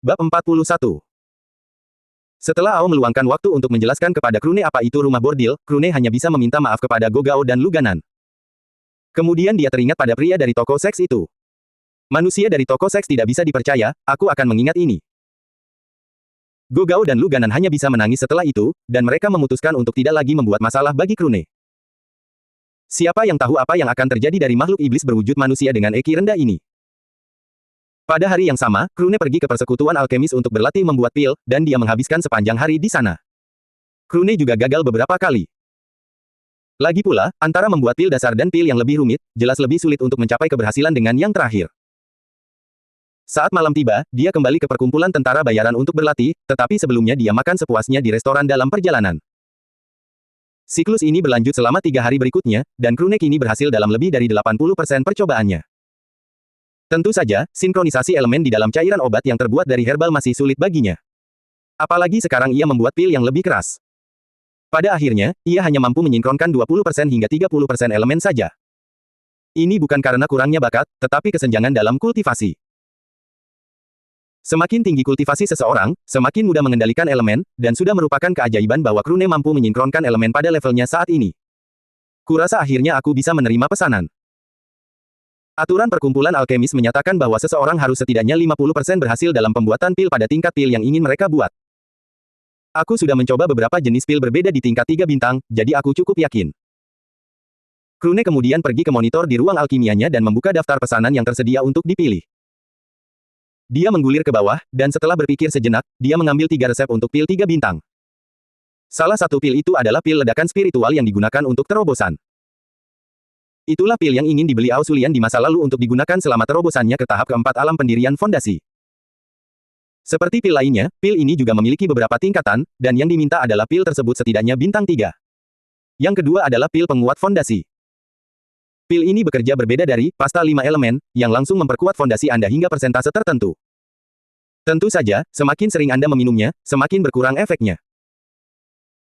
Bab 41. Setelah Ao meluangkan waktu untuk menjelaskan kepada Krune apa itu rumah bordil, Krune hanya bisa meminta maaf kepada Gogao dan Luganan. Kemudian dia teringat pada pria dari toko seks itu. Manusia dari toko seks tidak bisa dipercaya, aku akan mengingat ini. Gogao dan Luganan hanya bisa menangis setelah itu, dan mereka memutuskan untuk tidak lagi membuat masalah bagi Krune. Siapa yang tahu apa yang akan terjadi dari makhluk iblis berwujud manusia dengan EQ rendah ini? Pada hari yang sama, Krune pergi ke persekutuan alkemis untuk berlatih membuat pil, dan dia menghabiskan sepanjang hari di sana. Krune juga gagal beberapa kali. Lagi pula, antara membuat pil dasar dan pil yang lebih rumit, jelas lebih sulit untuk mencapai keberhasilan dengan yang terakhir. Saat malam tiba, dia kembali ke perkumpulan tentara bayaran untuk berlatih, tetapi sebelumnya dia makan sepuasnya di restoran dalam perjalanan. Siklus ini berlanjut selama 3 hari berikutnya, dan Krune kini berhasil dalam lebih dari 80% percobaannya. Tentu saja, sinkronisasi elemen di dalam cairan obat yang terbuat dari herbal masih sulit baginya. Apalagi sekarang ia membuat pil yang lebih keras. Pada akhirnya, ia hanya mampu menyinkronkan 20% hingga 30% elemen saja. Ini bukan karena kurangnya bakat, tetapi kesenjangan dalam kultivasi. Semakin tinggi kultivasi seseorang, semakin mudah mengendalikan elemen, dan sudah merupakan keajaiban bahwa Krune mampu menyinkronkan elemen pada levelnya saat ini. Kurasa akhirnya aku bisa menerima pesanan. Aturan perkumpulan alkemis menyatakan bahwa seseorang harus setidaknya 50% berhasil dalam pembuatan pil pada tingkat pil yang ingin mereka buat. Aku sudah mencoba beberapa jenis pil berbeda di tingkat 3 bintang, jadi aku cukup yakin. Krune kemudian pergi ke monitor di ruang alkimianya dan membuka daftar pesanan yang tersedia untuk dipilih. Dia menggulir ke bawah, dan setelah berpikir sejenak, dia mengambil 3 resep untuk pil 3 bintang. Salah satu pil itu adalah pil ledakan spiritual yang digunakan untuk terobosan. Itulah pil yang ingin dibeli Ao Sulian di masa lalu untuk digunakan selama terobosannya ke tahap keempat alam pendirian fondasi. Seperti pil lainnya, pil ini juga memiliki beberapa tingkatan, dan yang diminta adalah pil tersebut setidaknya bintang 3. Yang kedua adalah pil penguat fondasi. Pil ini bekerja berbeda dari pasta 5 elemen, yang langsung memperkuat fondasi Anda hingga persentase tertentu. Tentu saja, semakin sering Anda meminumnya, semakin berkurang efeknya.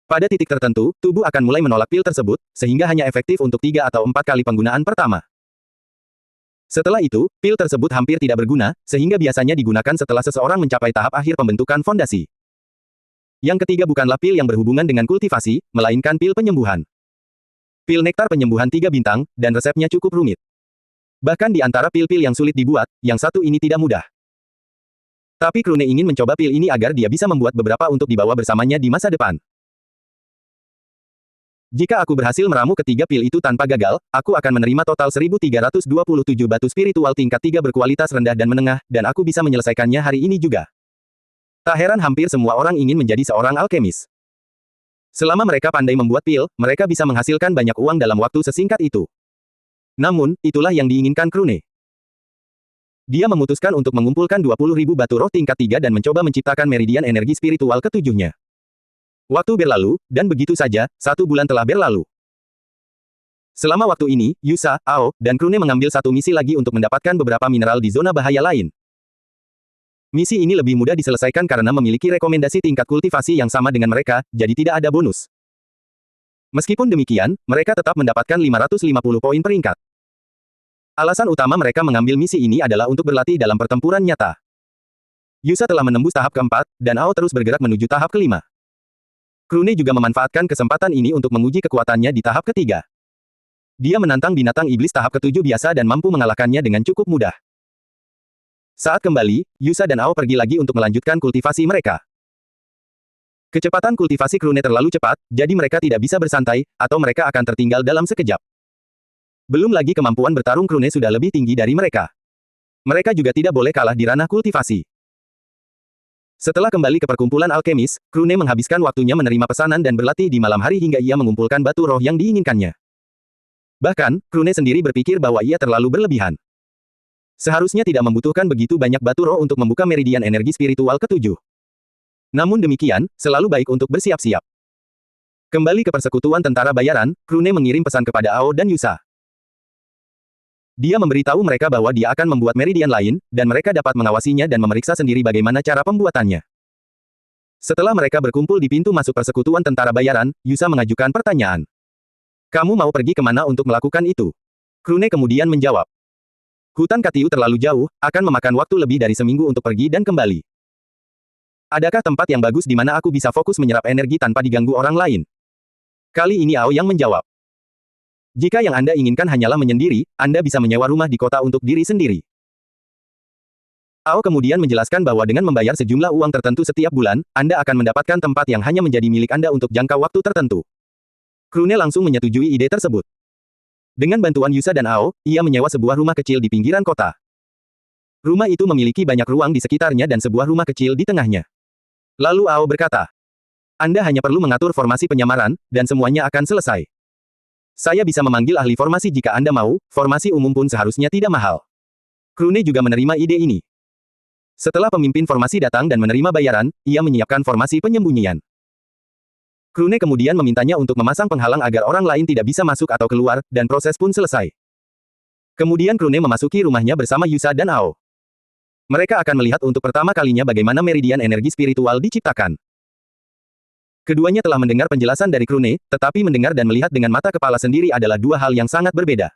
Pada titik tertentu, tubuh akan mulai menolak pil tersebut, sehingga hanya efektif untuk 3 atau 4 kali penggunaan pertama. Setelah itu, pil tersebut hampir tidak berguna, sehingga biasanya digunakan setelah seseorang mencapai tahap akhir pembentukan fondasi. Yang ketiga bukanlah pil yang berhubungan dengan kultivasi, melainkan pil penyembuhan. Pil nektar penyembuhan 3 bintang, dan resepnya cukup rumit. Bahkan di antara pil-pil yang sulit dibuat, yang satu ini tidak mudah. Tapi Krune ingin mencoba pil ini agar dia bisa membuat beberapa untuk dibawa bersamanya di masa depan. Jika aku berhasil meramu ketiga pil itu tanpa gagal, aku akan menerima total 1327 batu spiritual tingkat 3 berkualitas rendah dan menengah, dan aku bisa menyelesaikannya hari ini juga. Tak heran hampir semua orang ingin menjadi seorang alkemis. Selama mereka pandai membuat pil, mereka bisa menghasilkan banyak uang dalam waktu sesingkat itu. Namun, itulah yang diinginkan Krune. Dia memutuskan untuk mengumpulkan 20.000 batu roh tingkat 3 dan mencoba menciptakan meridian energi spiritual ketujuhnya. Waktu berlalu, dan begitu saja, 1 bulan telah berlalu. Selama waktu ini, Yusa, Ao, dan Krune mengambil satu misi lagi untuk mendapatkan beberapa mineral di zona bahaya lain. Misi ini lebih mudah diselesaikan karena memiliki rekomendasi tingkat kultivasi yang sama dengan mereka, jadi tidak ada bonus. Meskipun demikian, mereka tetap mendapatkan 550 poin peringkat. Alasan utama mereka mengambil misi ini adalah untuk berlatih dalam pertempuran nyata. Yusa telah menembus tahap keempat, dan Ao terus bergerak menuju tahap kelima. Krune juga memanfaatkan kesempatan ini untuk menguji kekuatannya di tahap ketiga. Dia menantang binatang iblis tahap ketujuh biasa dan mampu mengalahkannya dengan cukup mudah. Saat kembali, Yusa dan Ao pergi lagi untuk melanjutkan kultivasi mereka. Kecepatan kultivasi Krune terlalu cepat, jadi mereka tidak bisa bersantai, atau mereka akan tertinggal dalam sekejap. Belum lagi kemampuan bertarung Krune sudah lebih tinggi dari mereka. Mereka juga tidak boleh kalah di ranah kultivasi. Setelah kembali ke perkumpulan alkemis, Krune menghabiskan waktunya menerima pesanan dan berlatih di malam hari hingga ia mengumpulkan batu roh yang diinginkannya. Bahkan, Krune sendiri berpikir bahwa ia terlalu berlebihan. Seharusnya tidak membutuhkan begitu banyak batu roh untuk membuka meridian energi spiritual ketujuh. Namun demikian, selalu baik untuk bersiap-siap. Kembali ke persekutuan tentara bayaran, Krune mengirim pesan kepada Ao dan Yusa. Dia memberitahu mereka bahwa dia akan membuat meridian lain, dan mereka dapat mengawasinya dan memeriksa sendiri bagaimana cara pembuatannya. Setelah mereka berkumpul di pintu masuk persekutuan tentara bayaran, Yusa mengajukan pertanyaan. Kamu mau pergi kemana untuk melakukan itu? Krune kemudian menjawab. Hutan Katiu terlalu jauh, akan memakan waktu lebih dari seminggu untuk pergi dan kembali. Adakah tempat yang bagus di mana aku bisa fokus menyerap energi tanpa diganggu orang lain? Kali ini Ao yang menjawab. Jika yang Anda inginkan hanyalah menyendiri, Anda bisa menyewa rumah di kota untuk diri sendiri. Ao kemudian menjelaskan bahwa dengan membayar sejumlah uang tertentu setiap bulan, Anda akan mendapatkan tempat yang hanya menjadi milik Anda untuk jangka waktu tertentu. Krune langsung menyetujui ide tersebut. Dengan bantuan Yusa dan Ao, ia menyewa sebuah rumah kecil di pinggiran kota. Rumah itu memiliki banyak ruang di sekitarnya dan sebuah rumah kecil di tengahnya. Lalu Ao berkata, Anda hanya perlu mengatur formasi penyamaran, dan semuanya akan selesai. Saya bisa memanggil ahli formasi jika Anda mau, formasi umum pun seharusnya tidak mahal. Krune juga menerima ide ini. Setelah pemimpin formasi datang dan menerima bayaran, ia menyiapkan formasi penyembunyian. Krune kemudian memintanya untuk memasang penghalang agar orang lain tidak bisa masuk atau keluar, dan proses pun selesai. Kemudian Krune memasuki rumahnya bersama Yusa dan Ao. Mereka akan melihat untuk pertama kalinya bagaimana meridian energi spiritual diciptakan. Keduanya telah mendengar penjelasan dari Krune, tetapi mendengar dan melihat dengan mata kepala sendiri adalah dua hal yang sangat berbeda.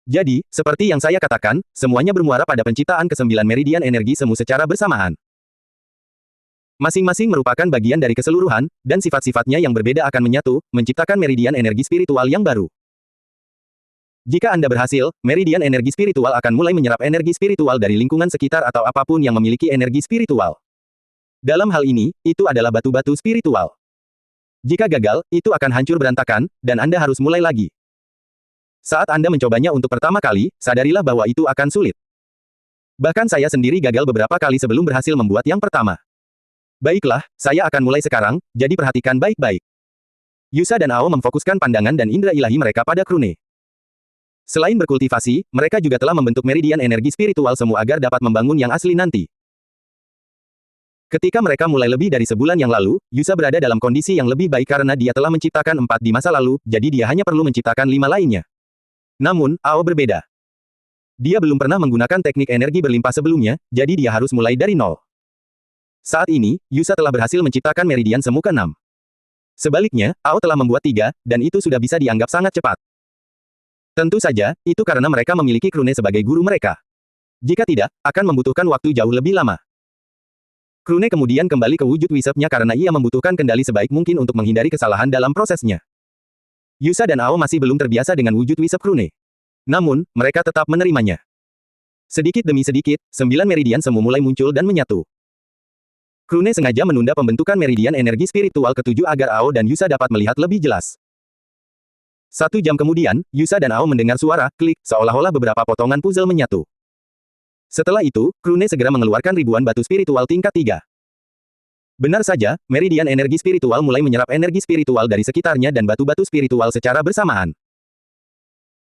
Jadi, seperti yang saya katakan, semuanya bermuara pada penciptaan ke-9 meridian energi semu secara bersamaan. Masing-masing merupakan bagian dari keseluruhan, dan sifat-sifatnya yang berbeda akan menyatu, menciptakan meridian energi spiritual yang baru. Jika Anda berhasil, meridian energi spiritual akan mulai menyerap energi spiritual dari lingkungan sekitar atau apapun yang memiliki energi spiritual. Dalam hal ini, itu adalah batu-batu spiritual. Jika gagal, itu akan hancur berantakan, dan Anda harus mulai lagi. Saat Anda mencobanya untuk pertama kali, sadarilah bahwa itu akan sulit. Bahkan saya sendiri gagal beberapa kali sebelum berhasil membuat yang pertama. Baiklah, saya akan mulai sekarang, jadi perhatikan baik-baik. Yusa dan Ao memfokuskan pandangan dan indera ilahi mereka pada Krune. Selain berkultivasi, mereka juga telah membentuk meridian energi spiritual semu agar dapat membangun yang asli nanti. Ketika mereka mulai lebih dari sebulan yang lalu, Yusa berada dalam kondisi yang lebih baik karena dia telah menciptakan 4 di masa lalu, jadi dia hanya perlu menciptakan 5 lainnya. Namun, Ao berbeda. Dia belum pernah menggunakan teknik energi berlimpah sebelumnya, jadi dia harus mulai dari nol. Saat ini, Yusa telah berhasil menciptakan meridian semu ke-6. Sebaliknya, Ao telah membuat 3, dan itu sudah bisa dianggap sangat cepat. Tentu saja, itu karena mereka memiliki Krune sebagai guru mereka. Jika tidak, akan membutuhkan waktu jauh lebih lama. Krune kemudian kembali ke wujud wisepnya karena ia membutuhkan kendali sebaik mungkin untuk menghindari kesalahan dalam prosesnya. Yusa dan Ao masih belum terbiasa dengan wujud wisep Krune. Namun, mereka tetap menerimanya. Sedikit demi sedikit, 9 meridian semu mulai muncul dan menyatu. Krune sengaja menunda pembentukan meridian energi spiritual ke-7 agar Ao dan Yusa dapat melihat lebih jelas. 1 jam kemudian, Yusa dan Ao mendengar suara klik, seolah-olah beberapa potongan puzzle menyatu. Setelah itu, Krune segera mengeluarkan ribuan batu spiritual tingkat 3. Benar saja, meridian energi spiritual mulai menyerap energi spiritual dari sekitarnya dan batu-batu spiritual secara bersamaan.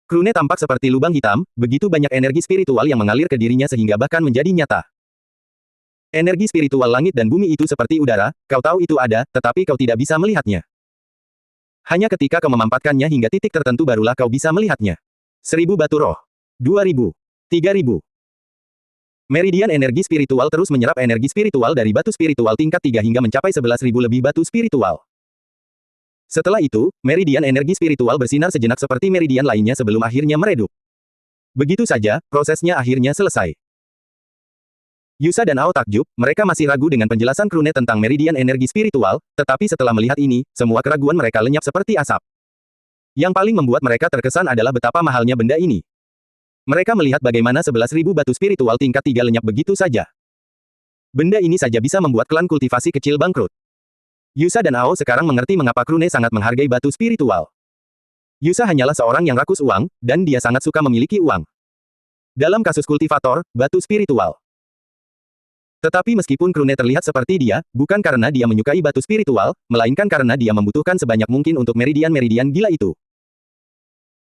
Krune tampak seperti lubang hitam, begitu banyak energi spiritual yang mengalir ke dirinya sehingga bahkan menjadi nyata. Energi spiritual langit dan bumi itu seperti udara, kau tahu itu ada, tetapi kau tidak bisa melihatnya. Hanya ketika kau memampatkannya hingga titik tertentu barulah kau bisa melihatnya. 1000 batu roh. 2000. 3000. Meridian energi spiritual terus menyerap energi spiritual dari batu spiritual tingkat 3 hingga mencapai 11.000 lebih batu spiritual. Setelah itu, meridian energi spiritual bersinar sejenak seperti meridian lainnya sebelum akhirnya meredup. Begitu saja, prosesnya akhirnya selesai. Yusa dan Ao takjub, mereka masih ragu dengan penjelasan Krune tentang meridian energi spiritual, tetapi setelah melihat ini, semua keraguan mereka lenyap seperti asap. Yang paling membuat mereka terkesan adalah betapa mahalnya benda ini. Mereka melihat bagaimana 11.000 batu spiritual tingkat 3 lenyap begitu saja. Benda ini saja bisa membuat klan kultivasi kecil bangkrut. Yusa dan Ao sekarang mengerti mengapa Krune sangat menghargai batu spiritual. Yusa hanyalah seorang yang rakus uang, dan dia sangat suka memiliki uang. Dalam kasus kultivator, batu spiritual. Tetapi meskipun Krune terlihat seperti dia, bukan karena dia menyukai batu spiritual, melainkan karena dia membutuhkan sebanyak mungkin untuk meridian-meridian gila itu.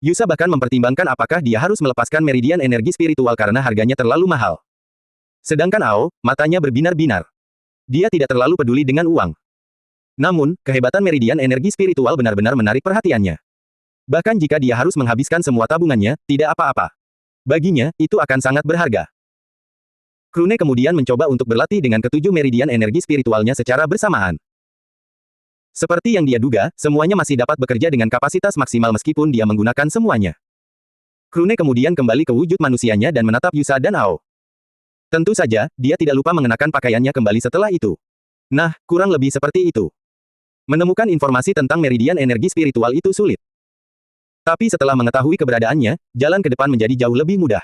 Yusa bahkan mempertimbangkan apakah dia harus melepaskan meridian energi spiritual karena harganya terlalu mahal. Sedangkan Ao, matanya berbinar-binar. Dia tidak terlalu peduli dengan uang. Namun, kehebatan meridian energi spiritual benar-benar menarik perhatiannya. Bahkan jika dia harus menghabiskan semua tabungannya, tidak apa-apa. Baginya, itu akan sangat berharga. Krune kemudian mencoba untuk berlatih dengan ke-7 meridian energi spiritualnya secara bersamaan. Seperti yang dia duga, semuanya masih dapat bekerja dengan kapasitas maksimal meskipun dia menggunakan semuanya. Krune kemudian kembali ke wujud manusianya dan menatap Yusa dan Ao. Tentu saja, dia tidak lupa mengenakan pakaiannya kembali setelah itu. Nah, kurang lebih seperti itu. Menemukan informasi tentang meridian energi spiritual itu sulit. Tapi setelah mengetahui keberadaannya, jalan ke depan menjadi jauh lebih mudah.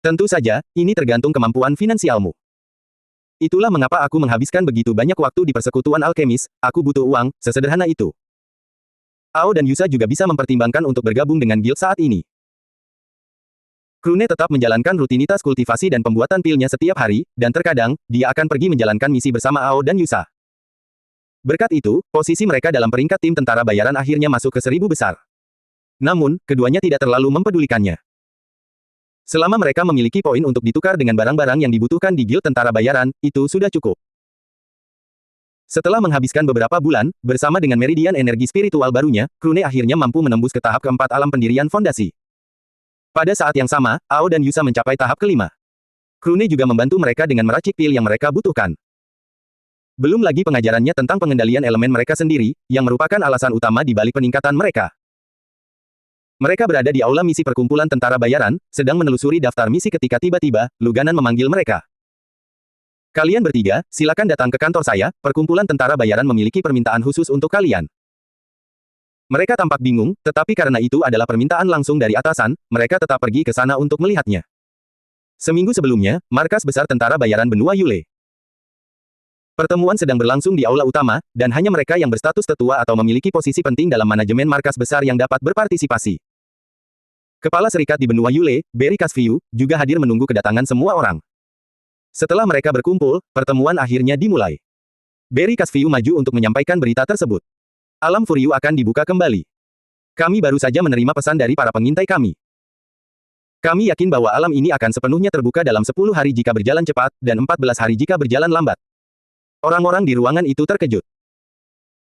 Tentu saja, ini tergantung kemampuan finansialmu. Itulah mengapa aku menghabiskan begitu banyak waktu di persekutuan alkemis, aku butuh uang, sesederhana itu. Ao dan Yusa juga bisa mempertimbangkan untuk bergabung dengan guild saat ini. Krune tetap menjalankan rutinitas kultivasi dan pembuatan pilnya setiap hari, dan terkadang, dia akan pergi menjalankan misi bersama Ao dan Yusa. Berkat itu, posisi mereka dalam peringkat tim tentara bayaran akhirnya masuk ke 1000 besar. Namun, keduanya tidak terlalu mempedulikannya. Selama mereka memiliki poin untuk ditukar dengan barang-barang yang dibutuhkan di guild tentara bayaran, itu sudah cukup. Setelah menghabiskan beberapa bulan, bersama dengan meridian energi spiritual barunya, Krune akhirnya mampu menembus ke tahap keempat alam pendirian fondasi. Pada saat yang sama, Ao dan Yusa mencapai tahap kelima. Krune juga membantu mereka dengan meracik pil yang mereka butuhkan. Belum lagi pengajarannya tentang pengendalian elemen mereka sendiri, yang merupakan alasan utama di balik peningkatan mereka. Mereka berada di aula misi perkumpulan tentara bayaran, sedang menelusuri daftar misi ketika tiba-tiba, Luganan memanggil mereka. Kalian bertiga, silakan datang ke kantor saya, perkumpulan tentara bayaran memiliki permintaan khusus untuk kalian. Mereka tampak bingung, tetapi karena itu adalah permintaan langsung dari atasan, mereka tetap pergi ke sana untuk melihatnya. Seminggu sebelumnya, markas besar tentara bayaran benua Yule. Pertemuan sedang berlangsung di aula utama, dan hanya mereka yang berstatus tetua atau memiliki posisi penting dalam manajemen markas besar yang dapat berpartisipasi. Kepala serikat di benua Yule, Berry Casview, juga hadir menunggu kedatangan semua orang. Setelah mereka berkumpul, pertemuan akhirnya dimulai. Berry Casview maju untuk menyampaikan berita tersebut. Alam Furyu akan dibuka kembali. Kami baru saja menerima pesan dari para pengintai kami. Kami yakin bahwa alam ini akan sepenuhnya terbuka dalam 10 hari jika berjalan cepat, dan 14 hari jika berjalan lambat. Orang-orang di ruangan itu terkejut.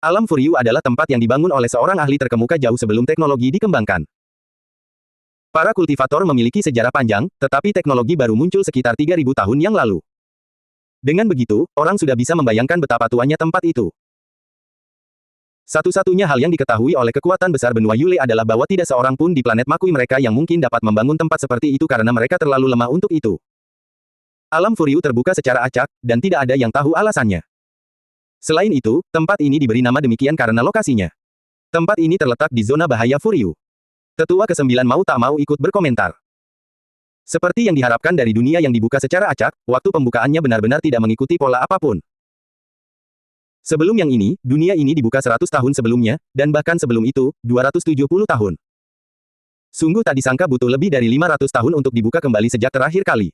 Alam Furyu adalah tempat yang dibangun oleh seorang ahli terkemuka jauh sebelum teknologi dikembangkan. Para kultivator memiliki sejarah panjang, tetapi teknologi baru muncul sekitar 3000 tahun yang lalu. Dengan begitu, orang sudah bisa membayangkan betapa tuanya tempat itu. Satu-satunya hal yang diketahui oleh kekuatan besar benua Yule adalah bahwa tidak seorang pun di planet Makui mereka yang mungkin dapat membangun tempat seperti itu karena mereka terlalu lemah untuk itu. Alam Furyu terbuka secara acak, dan tidak ada yang tahu alasannya. Selain itu, tempat ini diberi nama demikian karena lokasinya. Tempat ini terletak di zona bahaya Furyu. Tetua ke-9 mau tak mau ikut berkomentar. Seperti yang diharapkan dari dunia yang dibuka secara acak, waktu pembukaannya benar-benar tidak mengikuti pola apapun. Sebelum yang ini, dunia ini dibuka 100 tahun sebelumnya, dan bahkan sebelum itu, 270 tahun. Sungguh tak disangka butuh lebih dari 500 tahun untuk dibuka kembali sejak terakhir kali.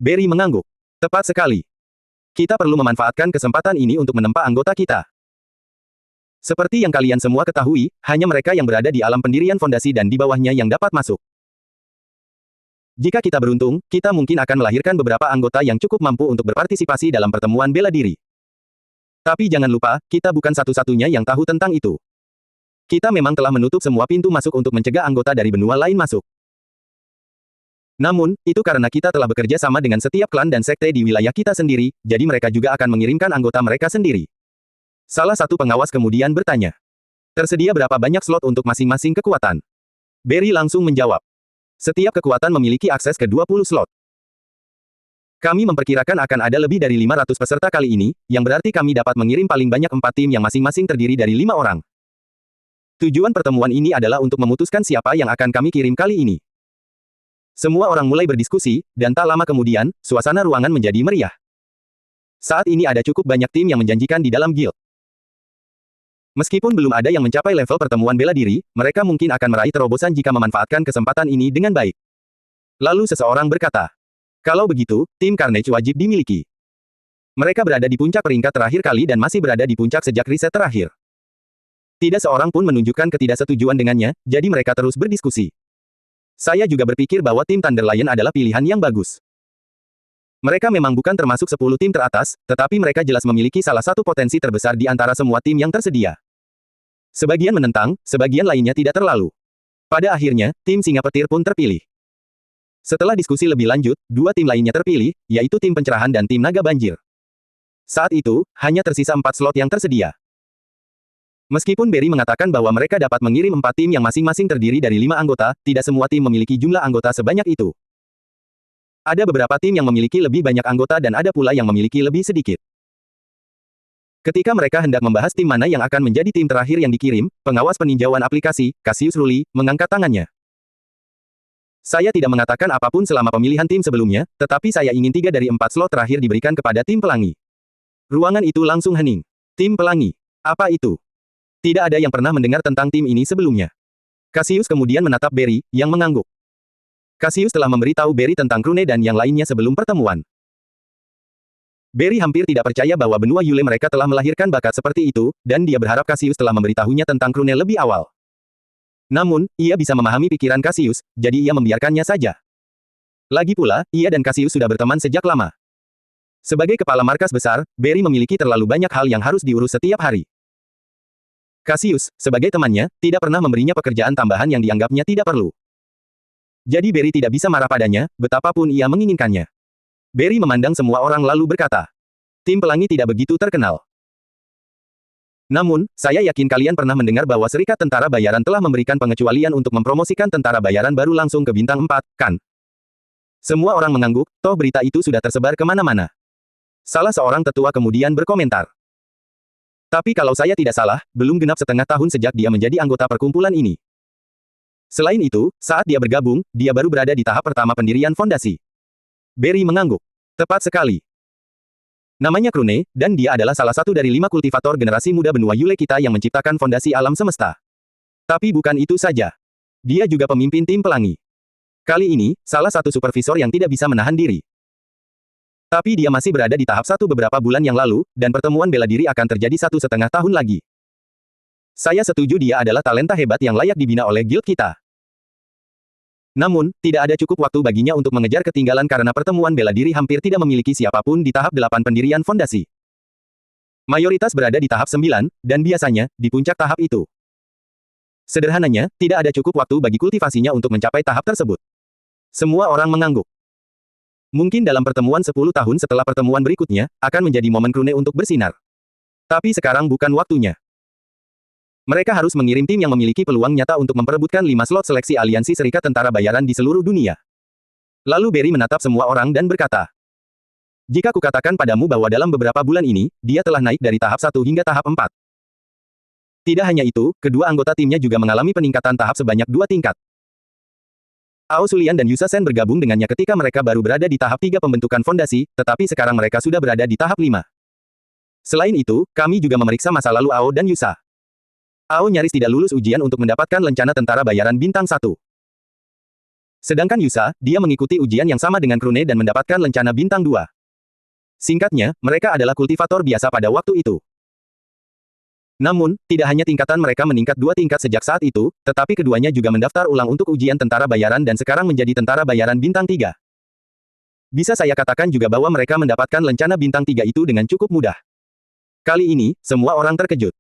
Berry mengangguk. Tepat sekali. Kita perlu memanfaatkan kesempatan ini untuk menempa anggota kita. Seperti yang kalian semua ketahui, hanya mereka yang berada di alam pendirian fondasi dan di bawahnya yang dapat masuk. Jika kita beruntung, kita mungkin akan melahirkan beberapa anggota yang cukup mampu untuk berpartisipasi dalam pertemuan bela diri. Tapi jangan lupa, kita bukan satu-satunya yang tahu tentang itu. Kita memang telah menutup semua pintu masuk untuk mencegah anggota dari benua lain masuk. Namun, itu karena kita telah bekerja sama dengan setiap klan dan sekte di wilayah kita sendiri, jadi mereka juga akan mengirimkan anggota mereka sendiri. Salah satu pengawas kemudian bertanya. Tersedia berapa banyak slot untuk masing-masing kekuatan? Berry langsung menjawab. Setiap kekuatan memiliki akses ke 20 slot. Kami memperkirakan akan ada lebih dari 500 peserta kali ini, yang berarti kami dapat mengirim paling banyak 4 tim yang masing-masing terdiri dari 5 orang. Tujuan pertemuan ini adalah untuk memutuskan siapa yang akan kami kirim kali ini. Semua orang mulai berdiskusi, dan tak lama kemudian, suasana ruangan menjadi meriah. Saat ini ada cukup banyak tim yang menjanjikan di dalam guild. Meskipun belum ada yang mencapai level pertemuan bela diri, mereka mungkin akan meraih terobosan jika memanfaatkan kesempatan ini dengan baik. Lalu seseorang berkata, kalau begitu, tim Carnage wajib dimiliki. Mereka berada di puncak peringkat terakhir kali dan masih berada di puncak sejak riset terakhir. Tidak seorang pun menunjukkan ketidaksetujuan dengannya, jadi mereka terus berdiskusi. Saya juga berpikir bahwa tim Thunder Lion adalah pilihan yang bagus. Mereka memang bukan termasuk 10 tim teratas, tetapi mereka jelas memiliki salah satu potensi terbesar di antara semua tim yang tersedia. Sebagian menentang, sebagian lainnya tidak terlalu. Pada akhirnya, tim Singa Petir pun terpilih. Setelah diskusi lebih lanjut, 2 tim lainnya terpilih, yaitu tim Pencerahan dan tim Naga Banjir. Saat itu, hanya tersisa 4 slot yang tersedia. Meskipun Berry mengatakan bahwa mereka dapat mengirim 4 tim yang masing-masing terdiri dari 5 anggota, tidak semua tim memiliki jumlah anggota sebanyak itu. Ada beberapa tim yang memiliki lebih banyak anggota dan ada pula yang memiliki lebih sedikit. Ketika mereka hendak membahas tim mana yang akan menjadi tim terakhir yang dikirim, pengawas peninjauan aplikasi, Cassius Ruli, mengangkat tangannya. Saya tidak mengatakan apapun selama pemilihan tim sebelumnya, tetapi saya ingin 3 dari 4 slot terakhir diberikan kepada tim pelangi. Ruangan itu langsung hening. Tim pelangi. Apa itu? Tidak ada yang pernah mendengar tentang tim ini sebelumnya. Cassius kemudian menatap Barry, yang mengangguk. Cassius telah memberitahu Barry tentang Krune dan yang lainnya sebelum pertemuan. Barry hampir tidak percaya bahwa benua Yule mereka telah melahirkan bakat seperti itu, dan dia berharap Cassius telah memberitahunya tentang Krune lebih awal. Namun, ia bisa memahami pikiran Cassius, jadi ia membiarkannya saja. Lagi pula, ia dan Cassius sudah berteman sejak lama. Sebagai kepala markas besar, Barry memiliki terlalu banyak hal yang harus diurus setiap hari. Cassius, sebagai temannya, tidak pernah memberinya pekerjaan tambahan yang dianggapnya tidak perlu. Jadi Barry tidak bisa marah padanya, betapapun ia menginginkannya. Barry memandang semua orang lalu berkata, "Tim pelangi tidak begitu terkenal. Namun, saya yakin kalian pernah mendengar bahwa Serikat Tentara Bayaran telah memberikan pengecualian untuk mempromosikan tentara bayaran baru langsung ke bintang 4, kan?" Semua orang mengangguk, toh berita itu sudah tersebar kemana-mana. Salah seorang tetua kemudian berkomentar. Tapi kalau saya tidak salah, belum genap setengah tahun sejak dia menjadi anggota perkumpulan ini. Selain itu, saat dia bergabung, dia baru berada di tahap pertama pendirian fondasi. Barry mengangguk. Tepat sekali. Namanya Krune, dan dia adalah salah satu dari 5 kultivator generasi muda benua Yule kita yang menciptakan fondasi alam semesta. Tapi bukan itu saja. Dia juga pemimpin tim pelangi. Kali ini, salah satu supervisor yang tidak bisa menahan diri. Tapi dia masih berada di tahap 1 beberapa bulan yang lalu, dan pertemuan bela diri akan terjadi 1,5 tahun lagi. Saya setuju dia adalah talenta hebat yang layak dibina oleh guild kita. Namun, tidak ada cukup waktu baginya untuk mengejar ketinggalan karena pertemuan bela diri hampir tidak memiliki siapapun di tahap 8 pendirian fondasi. Mayoritas berada di tahap 9, dan biasanya, di puncak tahap itu. Sederhananya, tidak ada cukup waktu bagi kultivasinya untuk mencapai tahap tersebut. Semua orang mengangguk. Mungkin dalam pertemuan 10 tahun setelah pertemuan berikutnya, akan menjadi momen Krune untuk bersinar. Tapi sekarang bukan waktunya. Mereka harus mengirim tim yang memiliki peluang nyata untuk memperebutkan 5 slot seleksi aliansi Serikat Tentara Bayaran di seluruh dunia. Lalu Barry menatap semua orang dan berkata, "Jika kukatakan padamu bahwa dalam beberapa bulan ini, dia telah naik dari tahap 1 hingga tahap 4. Tidak hanya itu, kedua anggota timnya juga mengalami peningkatan tahap sebanyak 2 tingkat. Ao Sulian dan Yusa Sen bergabung dengannya ketika mereka baru berada di tahap 3 pembentukan fondasi, tetapi sekarang mereka sudah berada di tahap 5. Selain itu, kami juga memeriksa masa lalu Ao dan Yusa. Ao nyaris tidak lulus ujian untuk mendapatkan lencana tentara bayaran bintang 1. Sedangkan Yusa, dia mengikuti ujian yang sama dengan Krune dan mendapatkan lencana bintang 2. Singkatnya, mereka adalah kultivator biasa pada waktu itu. Namun, tidak hanya tingkatan mereka meningkat 2 tingkat sejak saat itu, tetapi keduanya juga mendaftar ulang untuk ujian tentara bayaran dan sekarang menjadi tentara bayaran bintang 3. Bisa saya katakan juga bahwa mereka mendapatkan lencana bintang 3 itu dengan cukup mudah. Kali ini, semua orang terkejut.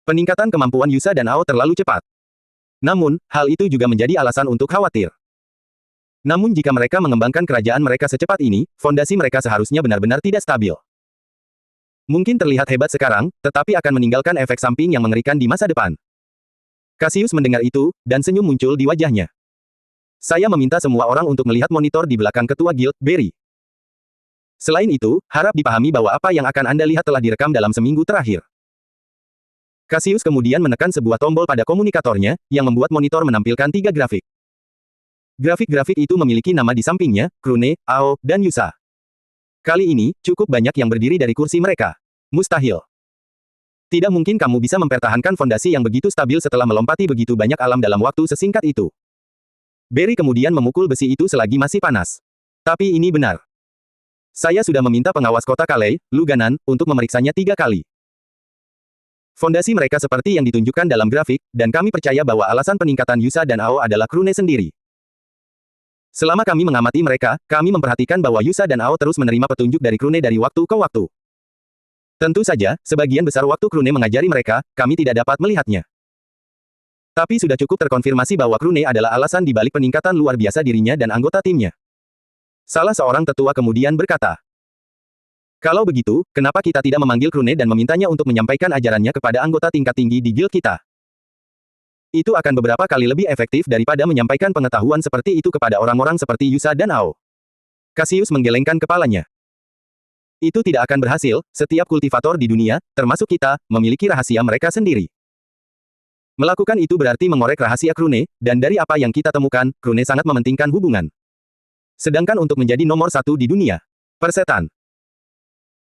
Peningkatan kemampuan Yusa dan Ao terlalu cepat. Namun, hal itu juga menjadi alasan untuk khawatir. Namun jika mereka mengembangkan kerajaan mereka secepat ini, fondasi mereka seharusnya benar-benar tidak stabil. Mungkin terlihat hebat sekarang, tetapi akan meninggalkan efek samping yang mengerikan di masa depan. Cassius mendengar itu, dan senyum muncul di wajahnya. Saya meminta semua orang untuk melihat monitor di belakang ketua guild, Barry. Selain itu, harap dipahami bahwa apa yang akan Anda lihat telah direkam dalam seminggu terakhir. Cassius kemudian menekan sebuah tombol pada komunikatornya, yang membuat monitor menampilkan 3 grafik. Grafik-grafik itu memiliki nama di sampingnya, Krune, Ao, dan Yusa. Kali ini, cukup banyak yang berdiri dari kursi mereka. Mustahil. Tidak mungkin kamu bisa mempertahankan fondasi yang begitu stabil setelah melompati begitu banyak alam dalam waktu sesingkat itu. Barry kemudian memukul besi itu selagi masih panas. Tapi ini benar. Saya sudah meminta pengawas kota Kalei, Luganan, untuk memeriksanya 3 kali. Fondasi mereka seperti yang ditunjukkan dalam grafik, dan kami percaya bahwa alasan peningkatan Yusa dan Ao adalah Krune sendiri. Selama kami mengamati mereka, kami memperhatikan bahwa Yusa dan Ao terus menerima petunjuk dari Krune dari waktu ke waktu. Tentu saja, sebagian besar waktu Krune mengajari mereka, kami tidak dapat melihatnya. Tapi sudah cukup terkonfirmasi bahwa Krune adalah alasan di balik peningkatan luar biasa dirinya dan anggota timnya. Salah seorang tetua kemudian berkata, "Kalau begitu, kenapa kita tidak memanggil Krune dan memintanya untuk menyampaikan ajarannya kepada anggota tingkat tinggi di guild kita? Itu akan beberapa kali lebih efektif daripada menyampaikan pengetahuan seperti itu kepada orang-orang seperti Yusa dan Ao." Cassius menggelengkan kepalanya. Itu tidak akan berhasil, setiap kultivator di dunia, termasuk kita, memiliki rahasia mereka sendiri. Melakukan itu berarti mengorek rahasia Krune, dan dari apa yang kita temukan, Krune sangat mementingkan hubungan. Sedangkan untuk menjadi nomor satu di dunia, persetan.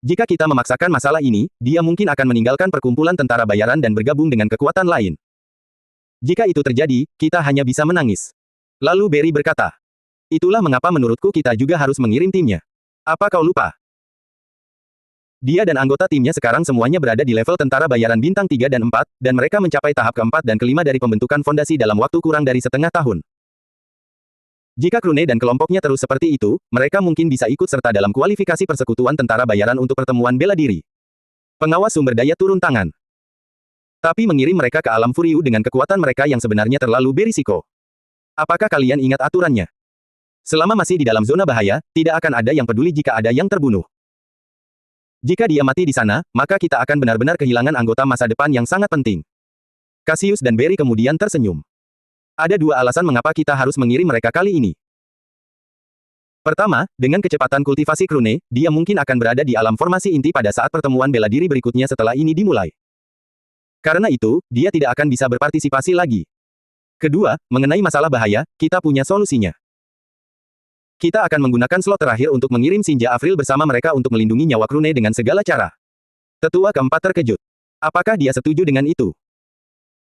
Jika kita memaksakan masalah ini, dia mungkin akan meninggalkan perkumpulan tentara bayaran dan bergabung dengan kekuatan lain. Jika itu terjadi, kita hanya bisa menangis. Lalu Barry berkata, itulah mengapa menurutku kita juga harus mengirim timnya. Apa kau lupa? Dia dan anggota timnya sekarang semuanya berada di level tentara bayaran bintang 3 dan 4, dan mereka mencapai tahap keempat dan kelima dari pembentukan fondasi dalam waktu kurang dari setengah tahun. Jika Krune dan kelompoknya terus seperti itu, mereka mungkin bisa ikut serta dalam kualifikasi persekutuan tentara bayaran untuk pertemuan bela diri. Pengawas sumber daya turun tangan. Tapi mengirim mereka ke alam Furiu dengan kekuatan mereka yang sebenarnya terlalu berisiko. Apakah kalian ingat aturannya? Selama masih di dalam zona bahaya, tidak akan ada yang peduli jika ada yang terbunuh. Jika dia mati di sana, maka kita akan benar-benar kehilangan anggota masa depan yang sangat penting. Cassius dan Barry kemudian tersenyum. Ada dua alasan mengapa kita harus mengirim mereka kali ini. Pertama, dengan kecepatan kultivasi Krune, dia mungkin akan berada di alam formasi inti pada saat pertemuan bela diri berikutnya setelah ini dimulai. Karena itu, dia tidak akan bisa berpartisipasi lagi. Kedua, mengenai masalah bahaya, kita punya solusinya. Kita akan menggunakan slot terakhir untuk mengirim Sinja Afril bersama mereka untuk melindungi nyawa Krune dengan segala cara. Tetua keempat terkejut. Apakah dia setuju dengan itu?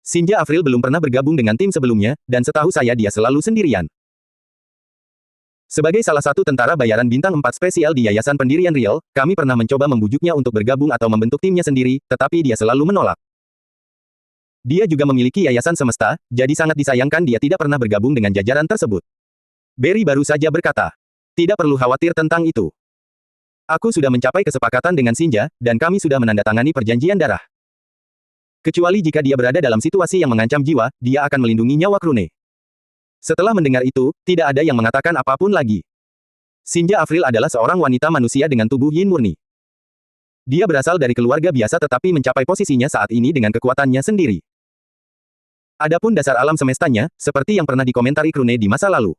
Sinja Afril belum pernah bergabung dengan tim sebelumnya, dan setahu saya dia selalu sendirian. Sebagai salah satu tentara bayaran bintang 4 spesial di Yayasan Pendirian Real, kami pernah mencoba membujuknya untuk bergabung atau membentuk timnya sendiri, tetapi dia selalu menolak. Dia juga memiliki yayasan semesta, jadi sangat disayangkan dia tidak pernah bergabung dengan jajaran tersebut. Barry baru saja berkata, tidak perlu khawatir tentang itu. Aku sudah mencapai kesepakatan dengan Sinja, dan kami sudah menandatangani perjanjian darah. Kecuali jika dia berada dalam situasi yang mengancam jiwa, dia akan melindungi nyawa Krune. Setelah mendengar itu, tidak ada yang mengatakan apapun lagi. Sinja Afril adalah seorang wanita manusia dengan tubuh yin murni. Dia berasal dari keluarga biasa tetapi mencapai posisinya saat ini dengan kekuatannya sendiri. Adapun dasar alam semestanya, seperti yang pernah dikomentari Krune di masa lalu.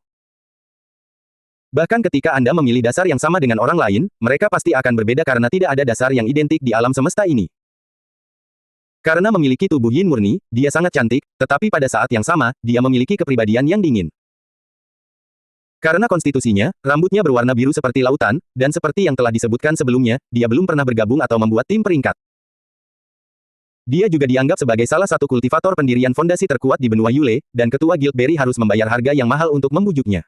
Bahkan ketika Anda memilih dasar yang sama dengan orang lain, mereka pasti akan berbeda karena tidak ada dasar yang identik di alam semesta ini. Karena memiliki tubuh yin murni, dia sangat cantik, tetapi pada saat yang sama, dia memiliki kepribadian yang dingin. Karena konstitusinya, rambutnya berwarna biru seperti lautan, dan seperti yang telah disebutkan sebelumnya, dia belum pernah bergabung atau membuat tim peringkat. Dia juga dianggap sebagai salah satu kultivator pendirian fondasi terkuat di benua Yule, dan ketua Guild Barry harus membayar harga yang mahal untuk membujuknya.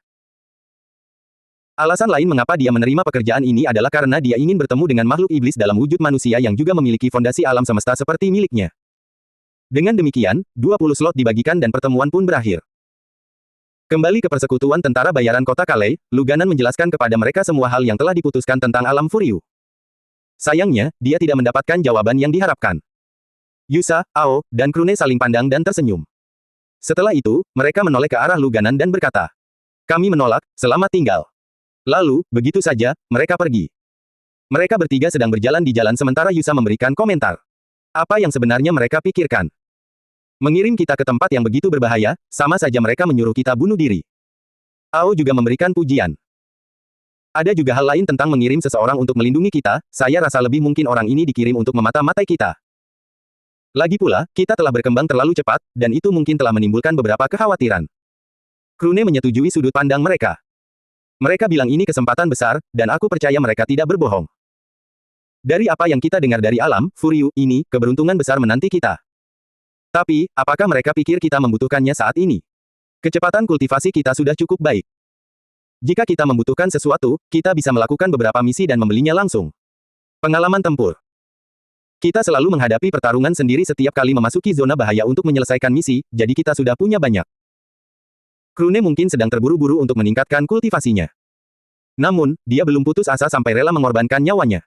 Alasan lain mengapa dia menerima pekerjaan ini adalah karena dia ingin bertemu dengan makhluk iblis dalam wujud manusia yang juga memiliki fondasi alam semesta seperti miliknya. Dengan demikian, 20 slot dibagikan dan pertemuan pun berakhir. Kembali ke persekutuan tentara bayaran kota Kalei, Luganan menjelaskan kepada mereka semua hal yang telah diputuskan tentang alam Furiu. Sayangnya, dia tidak mendapatkan jawaban yang diharapkan. Yusa, Ao, dan Krune saling pandang dan tersenyum. Setelah itu, mereka menoleh ke arah Luganan dan berkata, kami menolak, selamat tinggal. Lalu, begitu saja, mereka pergi. Mereka bertiga sedang berjalan di jalan sementara Yusa memberikan komentar. Apa yang sebenarnya mereka pikirkan? Mengirim kita ke tempat yang begitu berbahaya, sama saja mereka menyuruh kita bunuh diri. Ao juga memberikan pujian. Ada juga hal lain tentang mengirim seseorang untuk melindungi kita, saya rasa lebih mungkin orang ini dikirim untuk memata-matai kita. Lagi pula, kita telah berkembang terlalu cepat, dan itu mungkin telah menimbulkan beberapa kekhawatiran. Krune menyetujui sudut pandang mereka. Mereka bilang ini kesempatan besar, dan aku percaya mereka tidak berbohong. Dari apa yang kita dengar dari alam, Furiu, ini, keberuntungan besar menanti kita. Tapi, apakah mereka pikir kita membutuhkannya saat ini? Kecepatan kultivasi kita sudah cukup baik. Jika kita membutuhkan sesuatu, kita bisa melakukan beberapa misi dan membelinya langsung. Pengalaman tempur. Kita selalu menghadapi pertarungan sendiri setiap kali memasuki zona bahaya untuk menyelesaikan misi, jadi kita sudah punya banyak. Krune mungkin sedang terburu-buru untuk meningkatkan kultivasinya. Namun, dia belum putus asa sampai rela mengorbankan nyawanya.